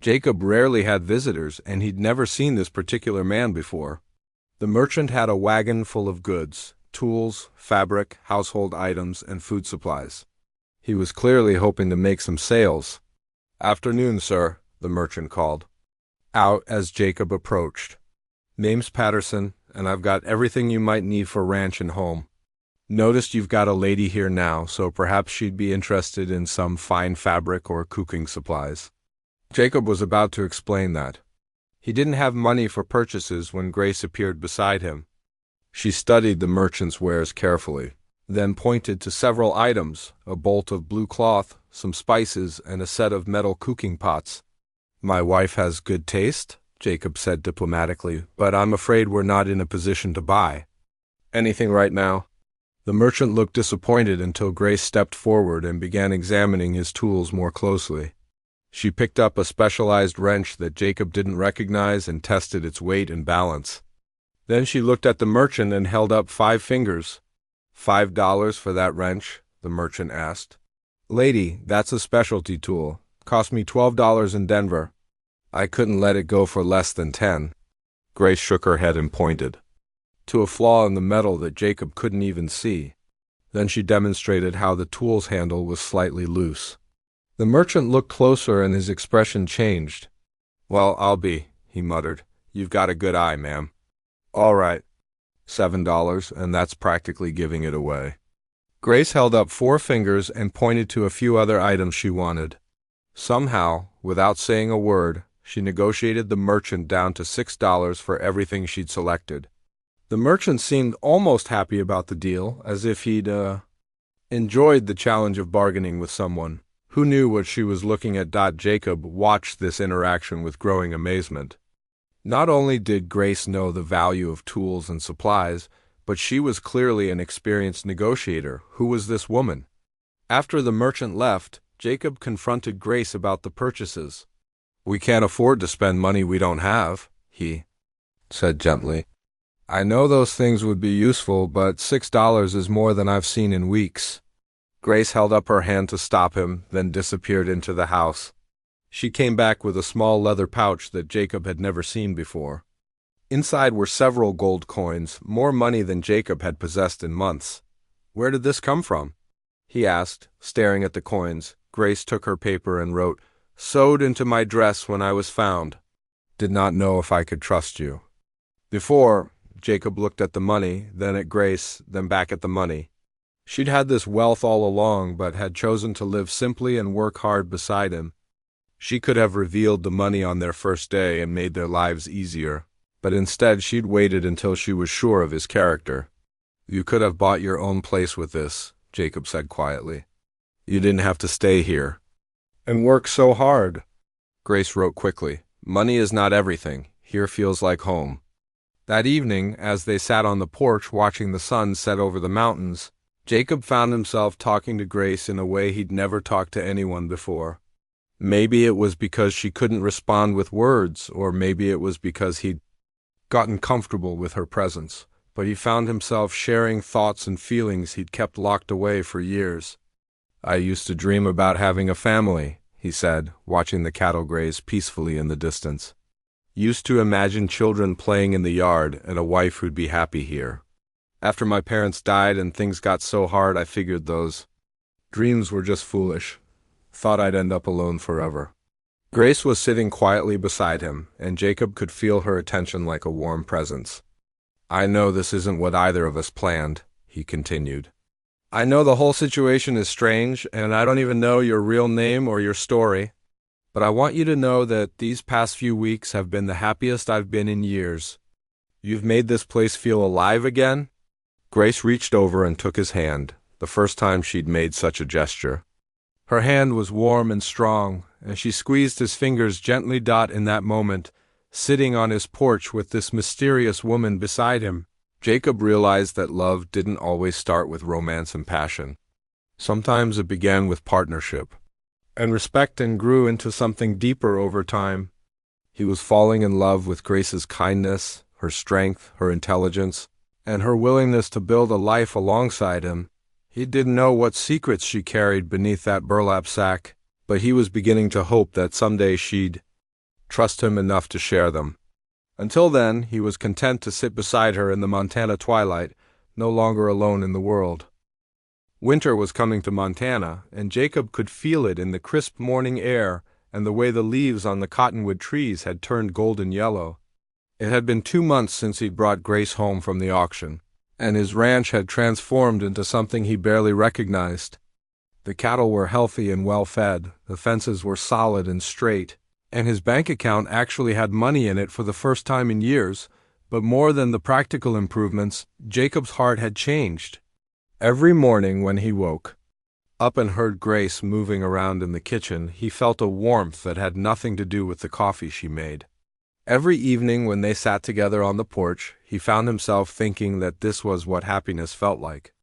Jacob rarely had visitors, and he'd never seen this particular man before. The merchant had a wagon full of goods: tools, fabric, household items, and food supplies. He was clearly hoping to make some sales. "Afternoon, sir," the merchant called out as Jacob approached. "Name's Patterson, and I've got everything you might need for ranch and home. Noticed you've got a lady here now, so perhaps she'd be interested in some fine fabric or cooking supplies." Jacob was about to explain that he didn't have money for purchases when Grace appeared beside him. She studied the merchant's wares carefully, then pointed to several items: a bolt of blue cloth, some spices, and a set of metal cooking pots. "My wife has good taste," Jacob said diplomatically, "but I'm afraid we're not in a position to buy anything right now." The merchant looked disappointed until Grace stepped forward and began examining his tools more closely. She picked up a specialized wrench that Jacob didn't recognize and tested its weight and balance. Then she looked at the merchant and held up 5 fingers. $5 for that wrench? The merchant asked. Lady, that's a specialty tool. Cost me $12 in Denver. I couldn't let it go for less than 10. Grace shook her head and pointed to a flaw in the metal that Jacob couldn't even see. Then she demonstrated how the tool's handle was slightly loose. The merchant looked closer and his expression changed. Well, I'll be, he muttered. You've got a good eye, ma'am. All right. $7, and that's practically giving it away. Grace held up 4 fingers and pointed to a few other items she wanted. Somehow, without saying a word, she negotiated the merchant down to $6 for everything she'd selected. The merchant seemed almost happy about the deal, as if he'd enjoyed the challenge of bargaining with someone. Who knew what she was looking at? Jacob watched this interaction with growing amazement. Not only did Grace know the value of tools and supplies, but she was clearly an experienced negotiator. Who was this woman? After the merchant left, Jacob confronted Grace about the purchases. We can't afford to spend money we don't have, he said gently. I know those things would be useful, but $6 is more than I've seen in weeks. Grace held up her hand to stop him, then disappeared into the house. She came back with a small leather pouch that Jacob had never seen before. Inside were several gold coins, more money than Jacob had possessed in months. Where did this come from? He asked, staring at the coins. Grace took her paper and wrote, Sewed into my dress when I was found. Did not know if I could trust you. Before, Jacob looked at the money, then at Grace, then back at the money. She'd had this wealth all along, but had chosen to live simply and work hard beside him. She could have revealed the money on their first day and made their lives easier, but instead she'd waited until she was sure of his character. You could have bought your own place with this, Jacob said quietly. You didn't have to stay here. And work so hard. Grace wrote quickly, Money is not everything. Here feels like home. That evening, as they sat on the porch watching the sun set over the mountains, Jacob found himself talking to Grace in a way he'd never talked to anyone before. Maybe it was because she couldn't respond with words, or maybe it was because he'd gotten comfortable with her presence, but he found himself sharing thoughts and feelings he'd kept locked away for years. I used to dream about having a family, he said, watching the cattle graze peacefully in the distance. Used to imagine children playing in the yard and a wife who'd be happy here. After my parents died and things got so hard, I figured those dreams were just foolish. Thought I'd end up alone forever. Grace was sitting quietly beside him, and Jacob could feel her attention like a warm presence. I know this isn't what either of us planned, he continued. I know the whole situation is strange, and I don't even know your real name or your story. But I want you to know that these past few weeks have been the happiest I've been in years. You've made this place feel alive again? Grace reached over and took his hand, the first time she'd made such a gesture. Her hand was warm and strong, and she squeezed his fingers gently. In that moment, sitting on his porch with this mysterious woman beside him, Jacob realized that love didn't always start with romance and passion. Sometimes it began with partnership and respect and grew into something deeper over time. He was falling in love with Grace's kindness, her strength, her intelligence, and her willingness to build a life alongside him. He didn't know what secrets she carried beneath that burlap sack, but he was beginning to hope that someday she'd trust him enough to share them. Until then, he was content to sit beside her in the Montana twilight, no longer alone in the world. Winter was coming to Montana, and Jacob could feel it in the crisp morning air and the way the leaves on the cottonwood trees had turned golden yellow. It had been 2 months since he'd brought Grace home from the auction, and his ranch had transformed into something he barely recognized. The cattle were healthy and well-fed, the fences were solid and straight, and his bank account actually had money in it for the first time in years. But more than the practical improvements, Jacob's heart had changed. Every morning when he woke up and heard Grace moving around in the kitchen, he felt a warmth that had nothing to do with the coffee she made. Every evening when they sat together on the porch, he found himself thinking that this was what happiness felt like.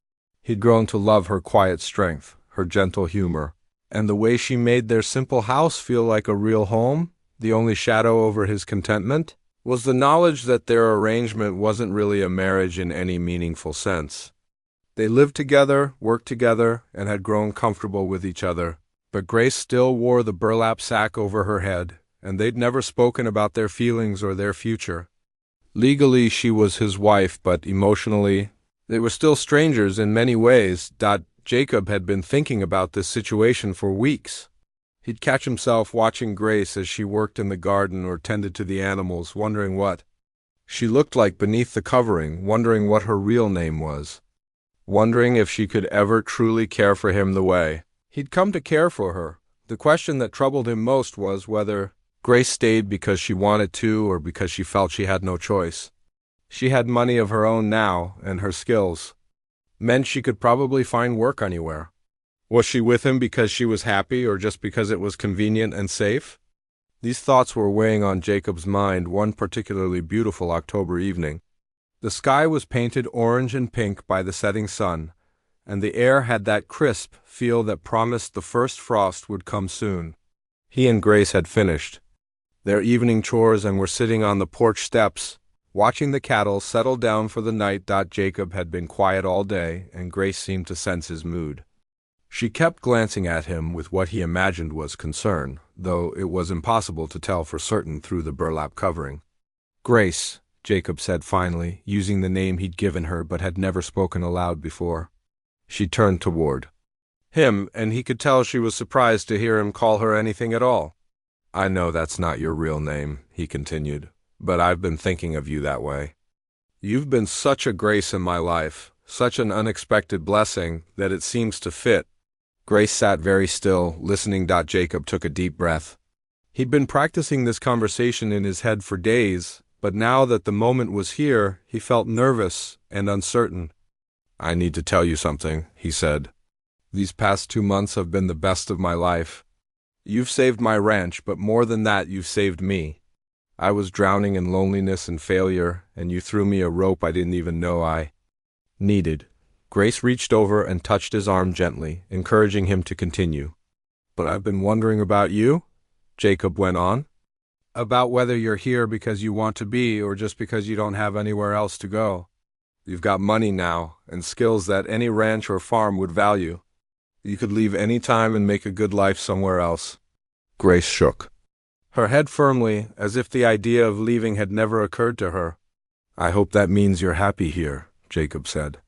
He'd grown to love her quiet strength, her gentle humor, and the way she made their simple house feel like a real home. The only shadow over his contentment was the knowledge that their arrangement wasn't really a marriage in any meaningful sense. They lived together, worked together, and had grown comfortable with each other, but Grace still wore the burlap sack over her head, and they'd never spoken about their feelings or their future. Legally, she was his wife, but emotionally, they were still strangers in many ways. Jacob had been thinking about this situation for weeks. He'd catch himself watching Grace as she worked in the garden or tended to the animals, wondering what she looked like beneath the covering, wondering what her real name was, wondering if she could ever truly care for him the way he'd come to care for her. The question that troubled him most was whether Grace stayed because she wanted to or because she felt she had no choice. She had money of her own now, and her skills meant she could probably find work anywhere. Was she with him because she was happy or just because it was convenient and safe? These thoughts were weighing on Jacob's mind one particularly beautiful October evening. The sky was painted orange and pink by the setting sun, and the air had that crisp feel that promised the first frost would come soon. He and Grace had finished their evening chores and were sitting on the porch steps, watching the cattle settle down for the night. Jacob had been quiet all day, and Grace seemed to sense his mood. She kept glancing at him with what he imagined was concern, though it was impossible to tell for certain through the burlap covering. "Grace," Jacob said finally, using the name he'd given her but had never spoken aloud before. She turned toward him, and he could tell she was surprised to hear him call her anything at all. "I know that's not your real name," he continued, "but I've been thinking of you that way. You've been such a grace in my life, such an unexpected blessing, that it seems to fit." Grace sat very still, listening. Jacob took a deep breath. He'd been practicing this conversation in his head for days, but now that the moment was here, he felt nervous and uncertain. "I need to tell you something," he said. "These past 2 months have been the best of my life. You've saved my ranch, but more than that, you've saved me. I was drowning in loneliness and failure, and you threw me a rope I didn't even know I needed." Grace reached over and touched his arm gently, encouraging him to continue. "But I've been wondering about you," Jacob went on. "About whether you're here because you want to be or just because you don't have anywhere else to go. You've got money now, and skills that any ranch or farm would value. You could leave any time and make a good life somewhere else." Grace shook her head firmly, as if the idea of leaving had never occurred to her. "I hope that means you're happy here," Jacob said.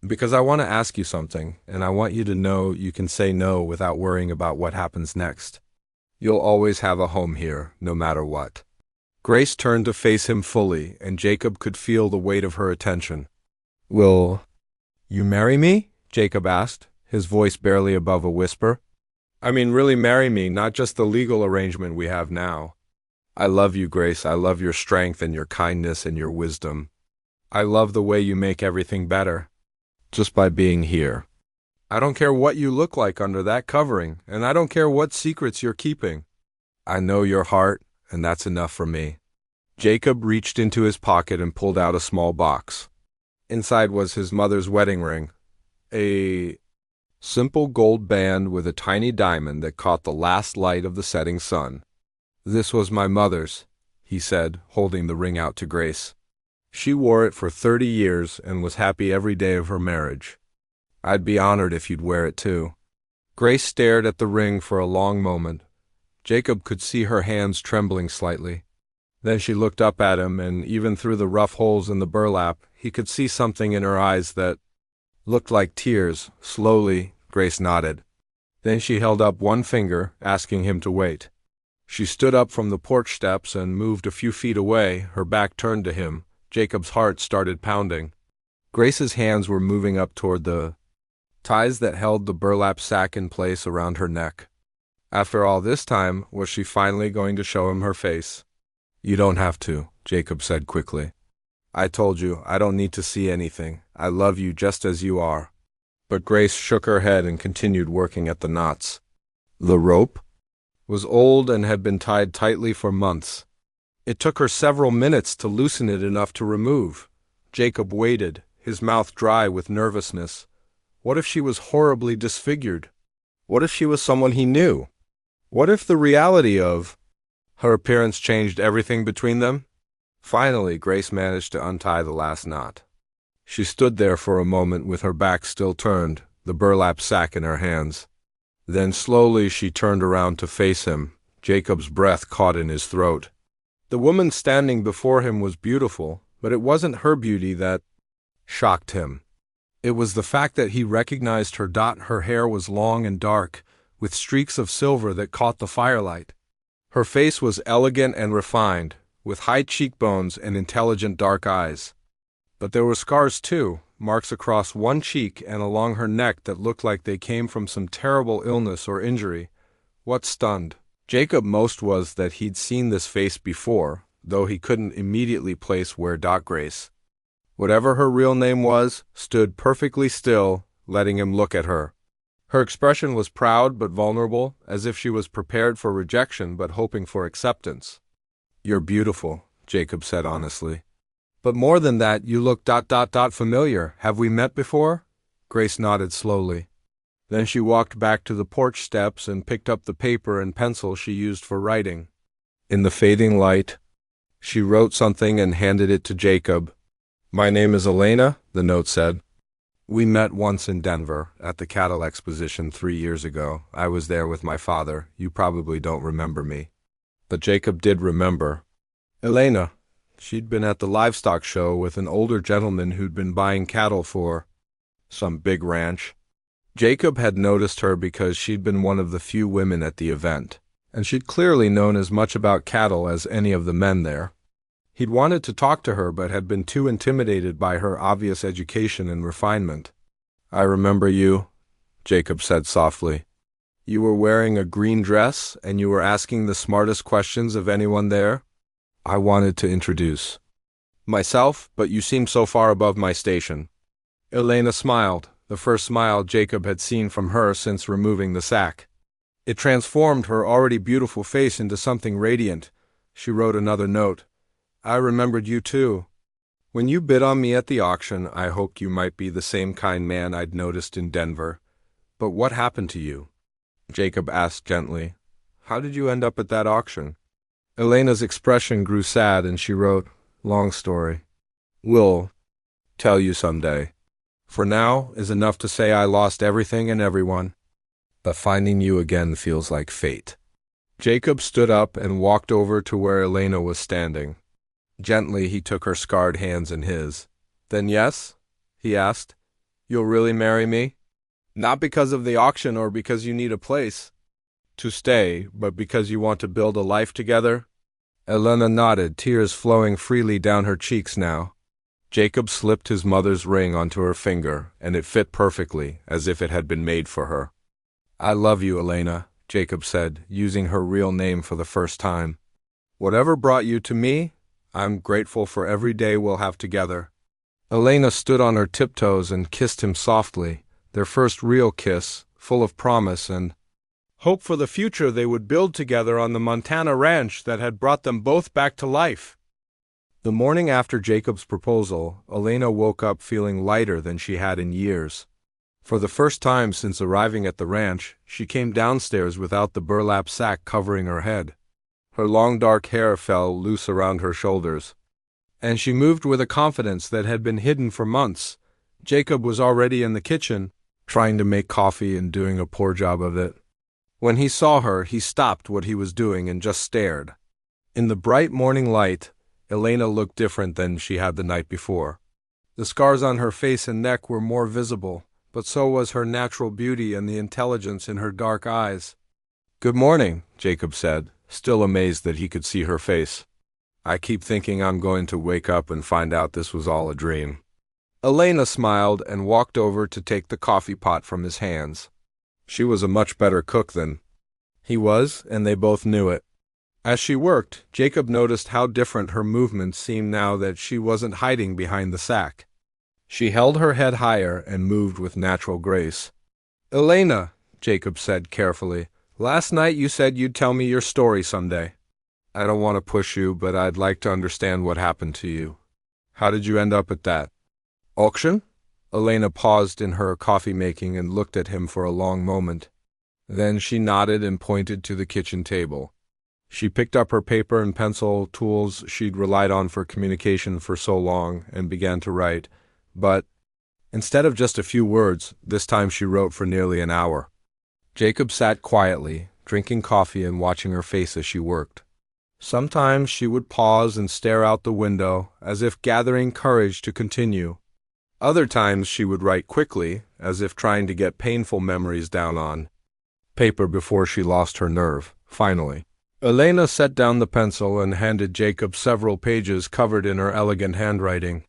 "Because I want to ask you something, and I want you to know you can say no without worrying about what happens next. You'll always have a home here, no matter what." Grace turned to face him fully, and Jacob could feel the weight of her attention. "Will you marry me?" Jacob asked, his voice barely above a whisper. "I mean, really marry me, not just the legal arrangement we have now. I love you, Grace. I love your strength and your kindness and your wisdom. I love the way you make everything better, just by being here. I don't care what you look like under that covering, and I don't care what secrets you're keeping. I know your heart, and that's enough for me." Jacob reached into his pocket and pulled out a small box. Inside was his mother's wedding ring, a simple gold band with a tiny diamond that caught the last light of the setting sun. "This was my mother's," he said, holding the ring out to Grace. "She wore it for 30 years and was happy every day of her marriage. I'd be honored if you'd wear it too." Grace stared at the ring for a long moment. Jacob could see her hands trembling slightly. Then she looked up at him, and even through the rough holes in the burlap, he could see something in her eyes that looked like tears. Slowly, Grace nodded. Then she held up one finger, asking him to wait. She stood up from the porch steps and moved a few feet away, her back turned to him. Jacob's heart started pounding. Grace's hands were moving up toward the ties that held the burlap sack in place around her neck. After all this time, was she finally going to show him her face? "You don't have to," Jacob said quickly. "I told you, I don't need to see anything. I love you just as you are." But Grace shook her head and continued working at the knots. The rope was old and had been tied tightly for months. It took her several minutes to loosen it enough to remove. Jacob waited, his mouth dry with nervousness. What if she was horribly disfigured? What if she was someone he knew? What if the reality of her appearance changed everything between them? Finally, Grace managed to untie the last knot. She stood there for a moment with her back still turned, the burlap sack in her hands. Then slowly she turned around to face him. Jacob's breath caught in his throat. The woman standing before him was beautiful, but it wasn't her beauty that shocked him. It was the fact that he recognized her. Her hair was long and dark, with streaks of silver that caught the firelight. Her face was elegant and refined, with high cheekbones and intelligent dark eyes. But there were scars too, marks across one cheek and along her neck that looked like they came from some terrible illness or injury. What stunned Jacob most was that he'd seen this face before, though he couldn't immediately place where. Grace, whatever her real name was, stood perfectly still, letting him look at her. Her expression was proud but vulnerable, as if she was prepared for rejection but hoping for acceptance. "You're beautiful," Jacob said honestly. "But more than that, you look familiar. Have we met before?" Grace nodded slowly. Then she walked back to the porch steps and picked up the paper and pencil she used for writing. In the fading light, she wrote something and handed it to Jacob. "My name is Elena," the note said. "We met once in Denver, at the cattle exposition 3 years ago. I was there with my father. You probably don't remember me." But Jacob did remember. Elena. She'd been at the livestock show with an older gentleman who'd been buying cattle for some big ranch. Jacob had noticed her because she'd been one of the few women at the event, and she'd clearly known as much about cattle as any of the men there. He'd wanted to talk to her but had been too intimidated by her obvious education and refinement. "I remember you," Jacob said softly. "You were wearing a green dress, and you were asking the smartest questions of anyone there." "I wanted to introduce myself, but you seem so far above my station." Elena smiled, the first smile Jacob had seen from her since removing the sack. It transformed her already beautiful face into something radiant. She wrote another note. "I remembered you too. When you bid on me at the auction, I hoped you might be the same kind man I'd noticed in Denver. But what happened to you?" Jacob asked gently. "How did you end up at that auction?" Elena's expression grew sad and she wrote, "Long story. Will tell you someday. For now is enough to say I lost everything and everyone, but finding you again feels like fate." Jacob stood up and walked over to where Elena was standing. Gently he took her scarred hands in his. "Then yes?" he asked. "You'll really marry me? Not because of the auction or because you need a place to stay, but because you want to build a life together?" Elena nodded, tears flowing freely down her cheeks now. Jacob slipped his mother's ring onto her finger, and it fit perfectly, as if it had been made for her. "I love you, Elena," Jacob said, using her real name for the first time. "Whatever brought you to me, I'm grateful for every day we'll have together." Elena stood on her tiptoes and kissed him softly, their first real kiss, full of promise and hope for the future they would build together on the Montana ranch that had brought them both back to life. The morning after Jacob's proposal, Elena woke up feeling lighter than she had in years. For the first time since arriving at the ranch, she came downstairs without the burlap sack covering her head. Her long dark hair fell loose around her shoulders, and she moved with a confidence that had been hidden for months. Jacob was already in the kitchen, trying to make coffee and doing a poor job of it. When he saw her, he stopped what he was doing and just stared. In the bright morning light, Elena looked different than she had the night before. The scars on her face and neck were more visible, but so was her natural beauty and the intelligence in her dark eyes. "Good morning," Jacob said, still amazed that he could see her face. "I keep thinking I'm going to wake up and find out this was all a dream." Elena smiled and walked over to take the coffee pot from his hands. She was a much better cook than he was, and they both knew it. As she worked, Jacob noticed how different her movements seemed now that she wasn't hiding behind the sack. She held her head higher and moved with natural grace. "Elena," Jacob said carefully, "last night you said you'd tell me your story someday. I don't want to push you, but I'd like to understand what happened to you. How did you end up at that auction?" Elena paused in her coffee-making and looked at him for a long moment. Then she nodded and pointed to the kitchen table. She picked up her paper and pencil, tools she'd relied on for communication for so long, and began to write. But instead of just a few words, this time she wrote for nearly an hour. Jacob sat quietly, drinking coffee and watching her face as she worked. Sometimes she would pause and stare out the window, as if gathering courage to continue. Other times she would write quickly, as if trying to get painful memories down on paper before she lost her nerve. Finally, Elena set down the pencil and handed Jacob several pages covered in her elegant handwriting.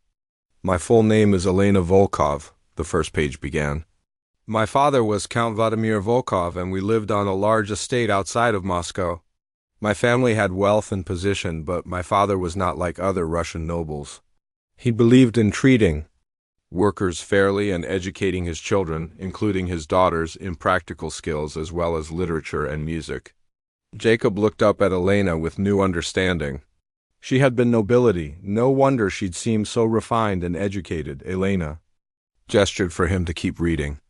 "My full name is Elena Volkov," the first page began. "My father was Count Vladimir Volkov, and we lived on a large estate outside of Moscow. My family had wealth and position, but my father was not like other Russian nobles. He believed in treating workers fairly and educating his children, including his daughters, in practical skills as well as literature and music." Jacob looked up at Elena with new understanding. She had been nobility. No wonder she'd seemed so refined and educated. Elena gestured for him to keep reading.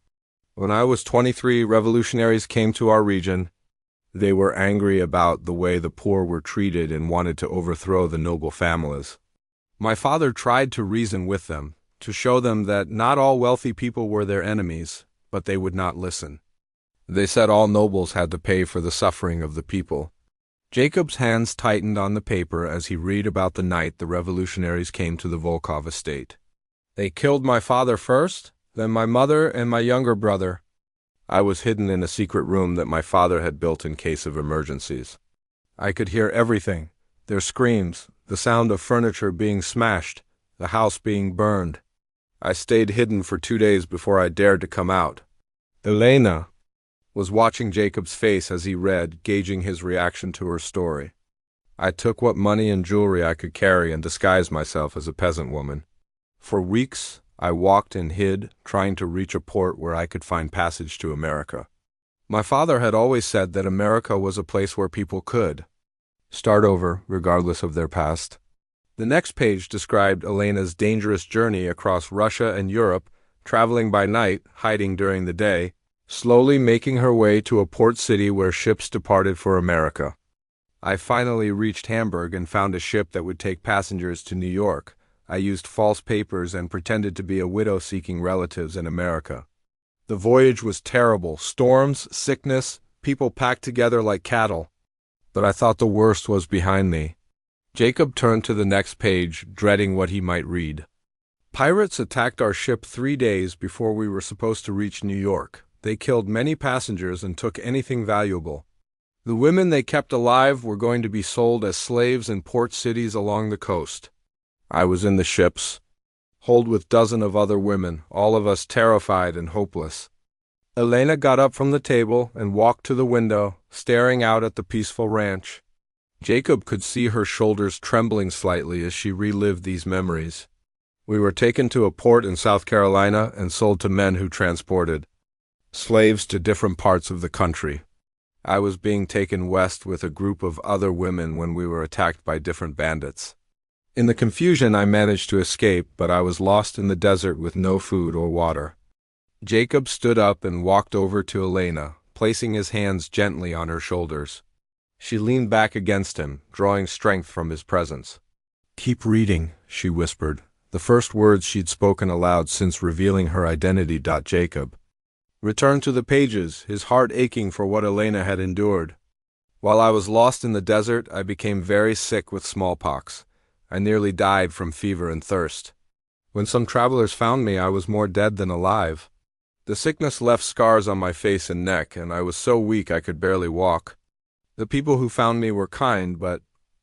"When I was 23, revolutionaries came to our region. They were angry about the way the poor were treated and wanted to overthrow the noble families. My father tried to reason with them, to show them that not all wealthy people were their enemies, but they would not listen. They said all nobles had to pay for the suffering of the people." Jacob's hands tightened on the paper as he read about the night the revolutionaries came to the Volkov estate. "They killed my father first, then my mother and my younger brother. I was hidden in a secret room that my father had built in case of emergencies. I could hear everything, their screams, the sound of furniture being smashed, the house being burned. I stayed hidden for 2 days before I dared to come out." Elena was watching Jacob's face as he read, gauging his reaction to her story. "I took what money and jewelry I could carry and disguised myself as a peasant woman. For weeks, I walked and hid, trying to reach a port where I could find passage to America. My father had always said that America was a place where people could start over, regardless of their past." The next page described Elena's dangerous journey across Russia and Europe, traveling by night, hiding during the day, slowly making her way to a port city where ships departed for America. "I finally reached Hamburg and found a ship that would take passengers to New York. I used false papers and pretended to be a widow seeking relatives in America. The voyage was terrible, storms, sickness, people packed together like cattle. But I thought the worst was behind me." Jacob turned to the next page, dreading what he might read. "Pirates attacked our ship 3 days before we were supposed to reach New York. They killed many passengers and took anything valuable. The women they kept alive were going to be sold as slaves in port cities along the coast. I was in the ships, holed with dozens of other women, all of us terrified and hopeless." Elena got up from the table and walked to the window, staring out at the peaceful ranch. Jacob could see her shoulders trembling slightly as she relived these memories. "We were taken to a port in South Carolina and sold to men who transported slaves to different parts of the country. I was being taken west with a group of other women when we were attacked by different bandits. In the confusion, I managed to escape, but I was lost in the desert with no food or water." Jacob stood up and walked over to Elena, placing his hands gently on her shoulders. She leaned back against him, drawing strength from his presence. "Keep reading," she whispered, the first words she'd spoken aloud since revealing her identity. Jacob returned to the pages, his heart aching for what Elena had endured. "While I was lost in the desert, I became very sick with smallpox. I nearly died from fever and thirst. When some travelers found me, I was more dead than alive. The sickness left scars on my face and neck, and I was so weak I could barely walk. The people who found me were kind, but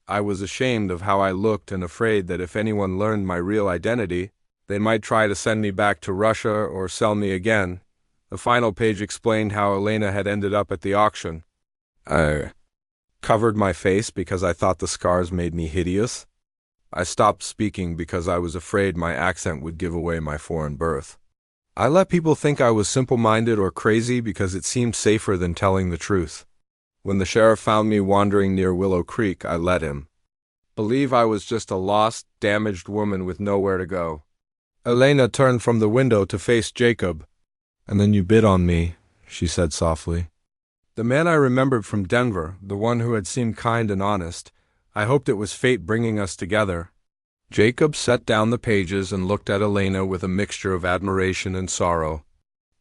I was ashamed of how I looked and afraid that if anyone learned my real identity, they might try to send me back to Russia or sell me again." The final page explained how Elena had ended up at the auction. "I covered my face because I thought the scars made me hideous. I stopped speaking because I was afraid my accent would give away my foreign birth. I let people think I was simple-minded or crazy because it seemed safer than telling the truth. When the sheriff found me wandering near Willow Creek, I let him believe I was just a lost, damaged woman with nowhere to go." Elena turned from the window to face Jacob. "And then you bit on me," she said softly. The man I remembered from Denver, the one who had seemed kind and honest. I hoped it was fate bringing us together. Jacob set down the pages and looked at Elena with a mixture of admiration and sorrow.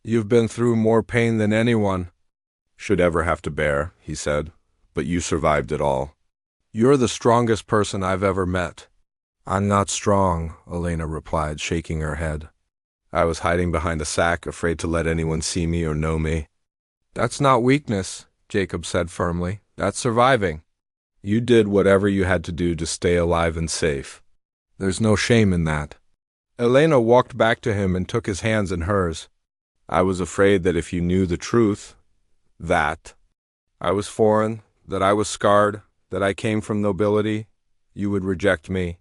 You've been through more pain than anyone should ever have to bear, he said, but you survived it all. You're the strongest person I've ever met. I'm not strong, Elena replied, shaking her head. I was hiding behind a sack, afraid to let anyone see me or know me. That's not weakness, Jacob said firmly. That's surviving. You did whatever you had to do to stay alive and safe. There's no shame in that. Elena walked back to him and took his hands in hers. I was afraid that if you knew the truth, that I was foreign, that I was scarred, that I came from nobility, you would reject me.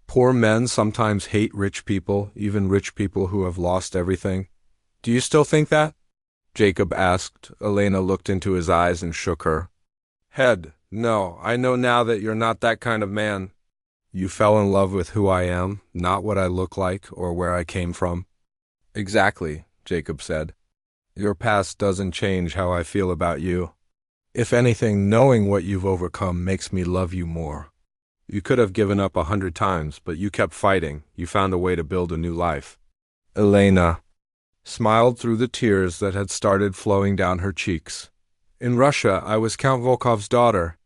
Poor men sometimes hate rich people, even rich people who have lost everything. Do you still think that? Jacob asked. Elena looked into his eyes and shook her head. No, I know now that you're not that kind of man. You fell in love with who I am, not what I look like or where I came from. Exactly, Jacob said. Your past doesn't change how I feel about you. If anything, knowing what you've overcome makes me love you more. You could have given up 100 times, but you kept fighting. You found a way to build a new life. Elena smiled through the tears that had started flowing down her cheeks. In Russia, I was Count Volkov's daughter.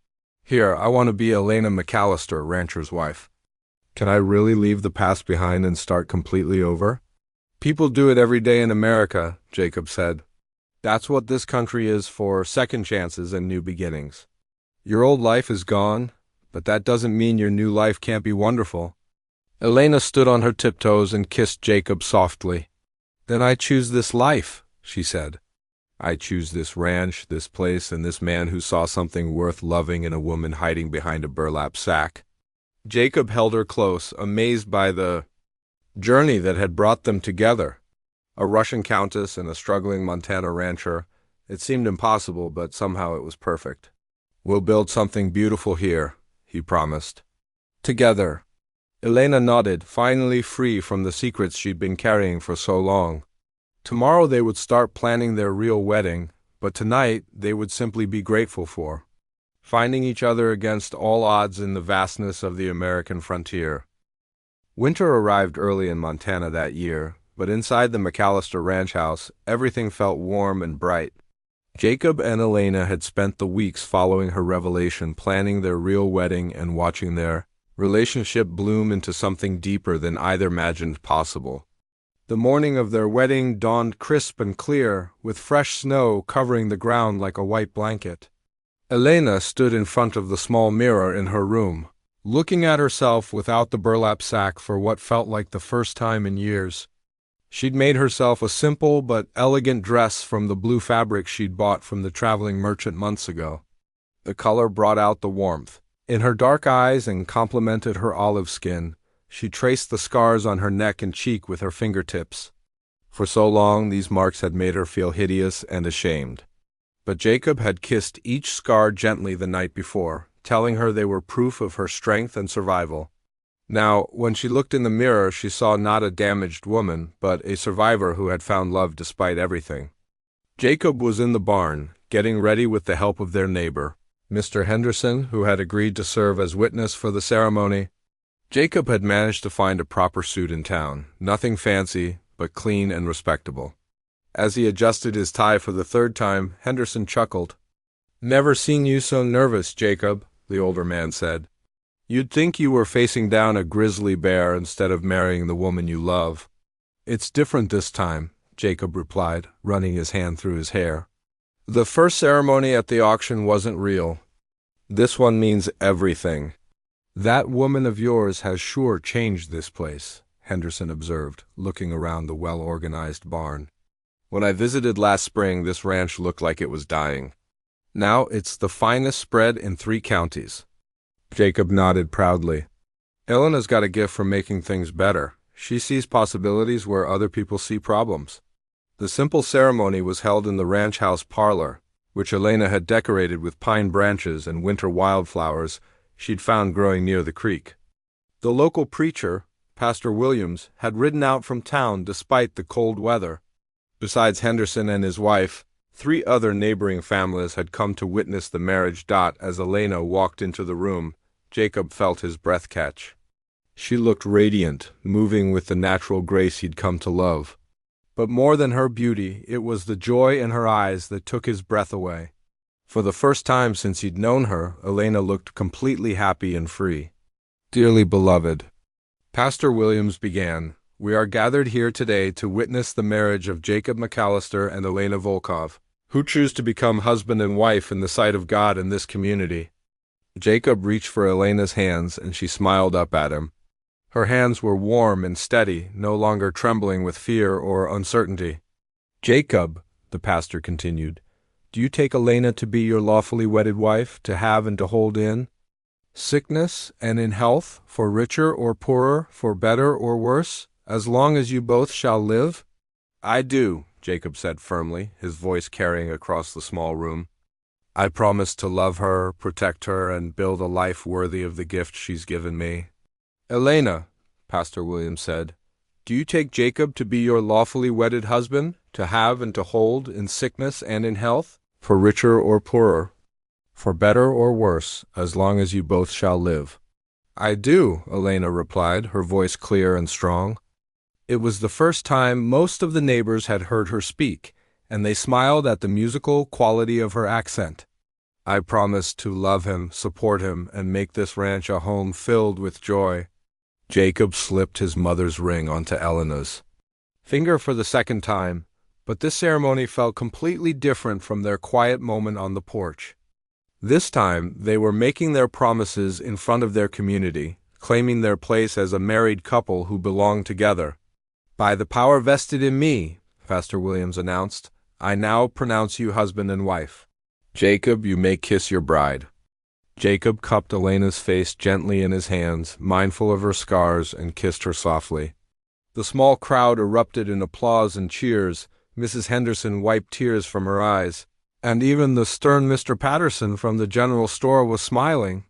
Here, I want to be Elena McAllister, rancher's wife. Can I really leave the past behind and start completely over? People do it every day in America, Jacob said. That's what this country is for, second chances and new beginnings. Your old life is gone, but that doesn't mean your new life can't be wonderful. Elena stood on her tiptoes and kissed Jacob softly. Then I choose this life, she said. I choose this ranch, this place, and this man who saw something worth loving in a woman hiding behind a burlap sack. Jacob held her close, amazed by the journey that had brought them together. A Russian countess and a struggling Montana rancher. It seemed impossible, but somehow it was perfect. We'll build something beautiful here, he promised. Together. Elena nodded, finally free from the secrets she'd been carrying for so long. Tomorrow they would start planning their real wedding, but tonight they would simply be grateful for finding each other against all odds in the vastness of the American frontier. Winter arrived early in Montana that year, but inside the McAllister ranch house, everything felt warm and bright. Jacob and Elena had spent the weeks following her revelation planning their real wedding and watching their relationship bloom into something deeper than either imagined possible. The morning of their wedding dawned crisp and clear, with fresh snow covering the ground like a white blanket. Elena stood in front of the small mirror in her room, looking at herself without the burlap sack for what felt like the first time in years. She'd made herself a simple but elegant dress from the blue fabric she'd bought from the traveling merchant months ago. The color brought out the warmth in her dark eyes and complemented her olive skin. She traced the scars on her neck and cheek with her fingertips. For so long, these marks had made her feel hideous and ashamed. But Jacob had kissed each scar gently the night before, telling her they were proof of her strength and survival. Now, when she looked in the mirror, she saw not a damaged woman, but a survivor who had found love despite everything. Jacob was in the barn, getting ready with the help of their neighbor, Mr. Henderson, who had agreed to serve as witness for the ceremony. Jacob had managed to find a proper suit in town, nothing fancy, but clean and respectable. As he adjusted his tie for the third time, Henderson chuckled. "Never seen you so nervous, Jacob," the older man said. "You'd think you were facing down a grizzly bear instead of marrying the woman you love." "It's different this time," Jacob replied, running his hand through his hair. "The first ceremony at the auction wasn't real. This one means everything. That woman of yours has sure changed this place," Henderson observed, looking around the well-organized barn. "When I visited last spring, this ranch looked like it was dying. Now it's the finest spread in 3 counties. Jacob nodded proudly. "Elena's got a gift for making things better. She sees possibilities where other people see problems." The simple ceremony was held in the ranch house parlor, which Elena had decorated with pine branches and winter wildflowers she'd found growing near the creek. The local preacher, Pastor Williams, had ridden out from town despite the cold weather. Besides Henderson and his wife, 3 other neighboring families had come to witness the marriage. As Elena walked into the room, Jacob felt his breath catch. She looked radiant, moving with the natural grace he'd come to love. But more than her beauty, it was the joy in her eyes that took his breath away. For the first time since he'd known her, Elena looked completely happy and free. Dearly beloved, Pastor Williams began, we are gathered here today to witness the marriage of Jacob McAllister and Elena Volkov, who choose to become husband and wife in the sight of God in this community. Jacob reached for Elena's hands, and she smiled up at him. Her hands were warm and steady, no longer trembling with fear or uncertainty. Jacob, the pastor continued, do you take Elena to be your lawfully wedded wife, to have and to hold in sickness and in health, for richer or poorer, for better or worse, as long as you both shall live? I do, Jacob said firmly, his voice carrying across the small room. I promise to love her, protect her, and build a life worthy of the gift she's given me. Elena, Pastor Williams said, do you take Jacob to be your lawfully wedded husband, to have and to hold in sickness and in health, for richer or poorer, for better or worse, as long as you both shall live? I do, Elena replied, her voice clear and strong. It was the first time most of the neighbors had heard her speak, and they smiled at the musical quality of her accent. I promise to love him, support him, and make this ranch a home filled with joy. Jacob slipped his mother's ring onto Elena's finger for the second time, but this ceremony felt completely different from their quiet moment on the porch. This time, they were making their promises in front of their community, claiming their place as a married couple who belonged together. By the power vested in me, Pastor Williams announced, I now pronounce you husband and wife. Jacob, you may kiss your bride. Jacob cupped Elena's face gently in his hands, mindful of her scars, and kissed her softly. The small crowd erupted in applause and cheers. Mrs. Henderson wiped tears from her eyes, and even the stern Mr. Patterson from the general store was smiling.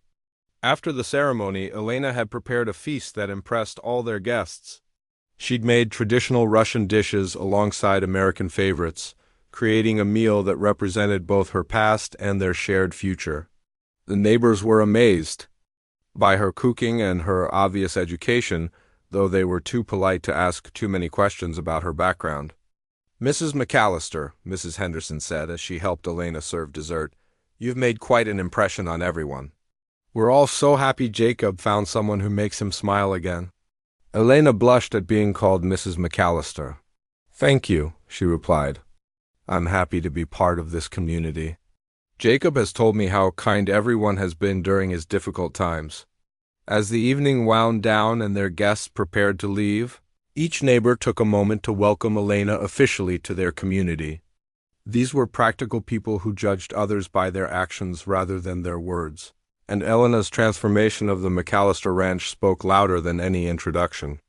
After the ceremony, Elena had prepared a feast that impressed all their guests. She'd made traditional Russian dishes alongside American favorites, creating a meal that represented both her past and their shared future. The neighbors were amazed by her cooking and her obvious education, though they were too polite to ask too many questions about her background. Mrs. McAllister, Mrs. Henderson said as she helped Elena serve dessert, you've made quite an impression on everyone. We're all so happy Jacob found someone who makes him smile again. Elena blushed at being called Mrs. McAllister. Thank you, she replied. I'm happy to be part of this community. Jacob has told me how kind everyone has been during his difficult times. As the evening wound down and their guests prepared to leave, each neighbor took a moment to welcome Elena officially to their community. These were practical people who judged others by their actions rather than their words, and Elena's transformation of the McAllister Ranch spoke louder than any introduction.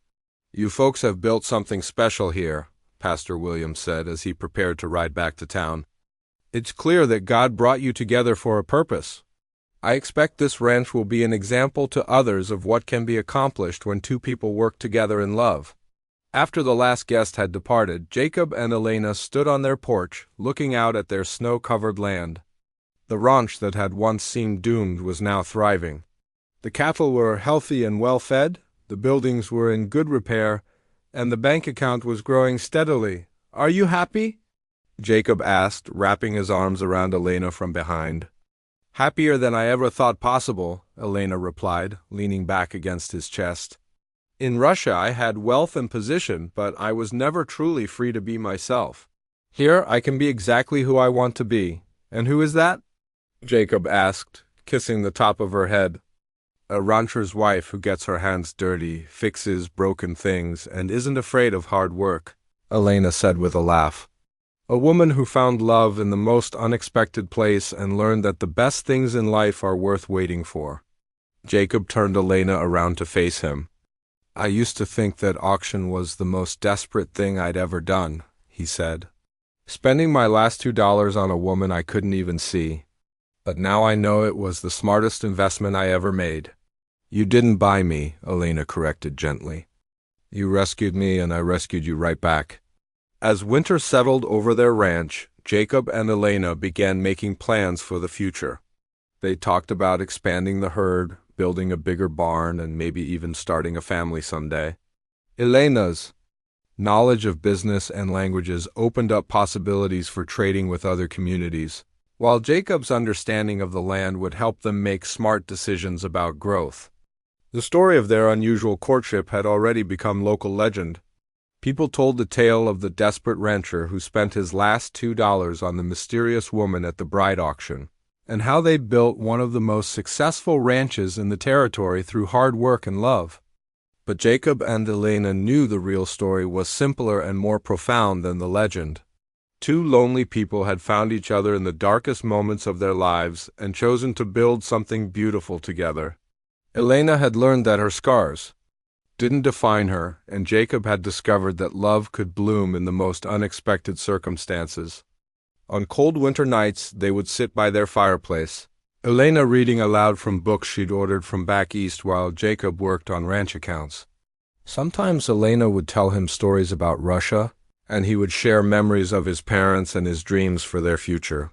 You folks have built something special here, Pastor Williams said as he prepared to ride back to town. It's clear that God brought you together for a purpose. I expect this ranch will be an example to others of what can be accomplished when two people work together in love. After the last guest had departed, Jacob and Elena stood on their porch, looking out at their snow-covered land. The ranch that had once seemed doomed was now thriving. The cattle were healthy and well-fed, the buildings were in good repair, and the bank account was growing steadily. Are you happy? Jacob asked, wrapping his arms around Elena from behind. Happier than I ever thought possible, Elena replied, leaning back against his chest. In Russia I had wealth and position, but I was never truly free to be myself. Here I can be exactly who I want to be. And who is that? Jacob asked, kissing the top of her head. A rancher's wife who gets her hands dirty, fixes broken things, and isn't afraid of hard work, Elena said with a laugh. A woman who found love in the most unexpected place and learned that the best things in life are worth waiting for. Jacob turned Elena around to face him. I used to think that auction was the most desperate thing I'd ever done, he said. Spending my last $2 on a woman I couldn't even see. But now I know it was the smartest investment I ever made. You didn't buy me, Elena corrected gently. You rescued me and I rescued you right back. As winter settled over their ranch, Jacob and Elena began making plans for the future. They talked about expanding the herd, building a bigger barn, and maybe even starting a family someday. Elena's knowledge of business and languages opened up possibilities for trading with other communities, while Jacob's understanding of the land would help them make smart decisions about growth. The story of their unusual courtship had already become local legend. People told the tale of the desperate rancher who spent his last $2 on the mysterious woman at the bride auction, and how they built one of the most successful ranches in the territory through hard work and love. But Jacob and Elena knew the real story was simpler and more profound than the legend. Two lonely people had found each other in the darkest moments of their lives and chosen to build something beautiful together. Elena had learned that her scars didn't define her, and Jacob had discovered that love could bloom in the most unexpected circumstances. On cold winter nights, they would sit by their fireplace, Elena reading aloud from books she'd ordered from back east while Jacob worked on ranch accounts. Sometimes Elena would tell him stories about Russia, and he would share memories of his parents and his dreams for their future.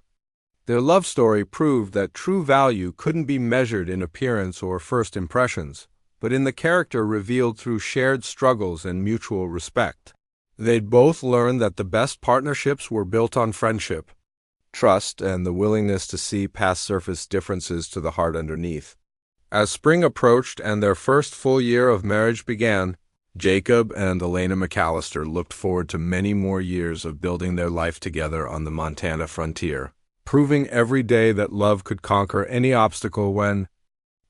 Their love story proved that true value couldn't be measured in appearance or first impressions, but in the character revealed through shared struggles and mutual respect. They'd both learned that the best partnerships were built on friendship, trust, and the willingness to see past surface differences to the heart underneath. As spring approached and their first full year of marriage began, Jacob and Elena McAllister looked forward to many more years of building their life together on the Montana frontier, proving every day that love could conquer any obstacle when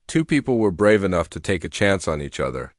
two people were brave enough to take a chance on each other.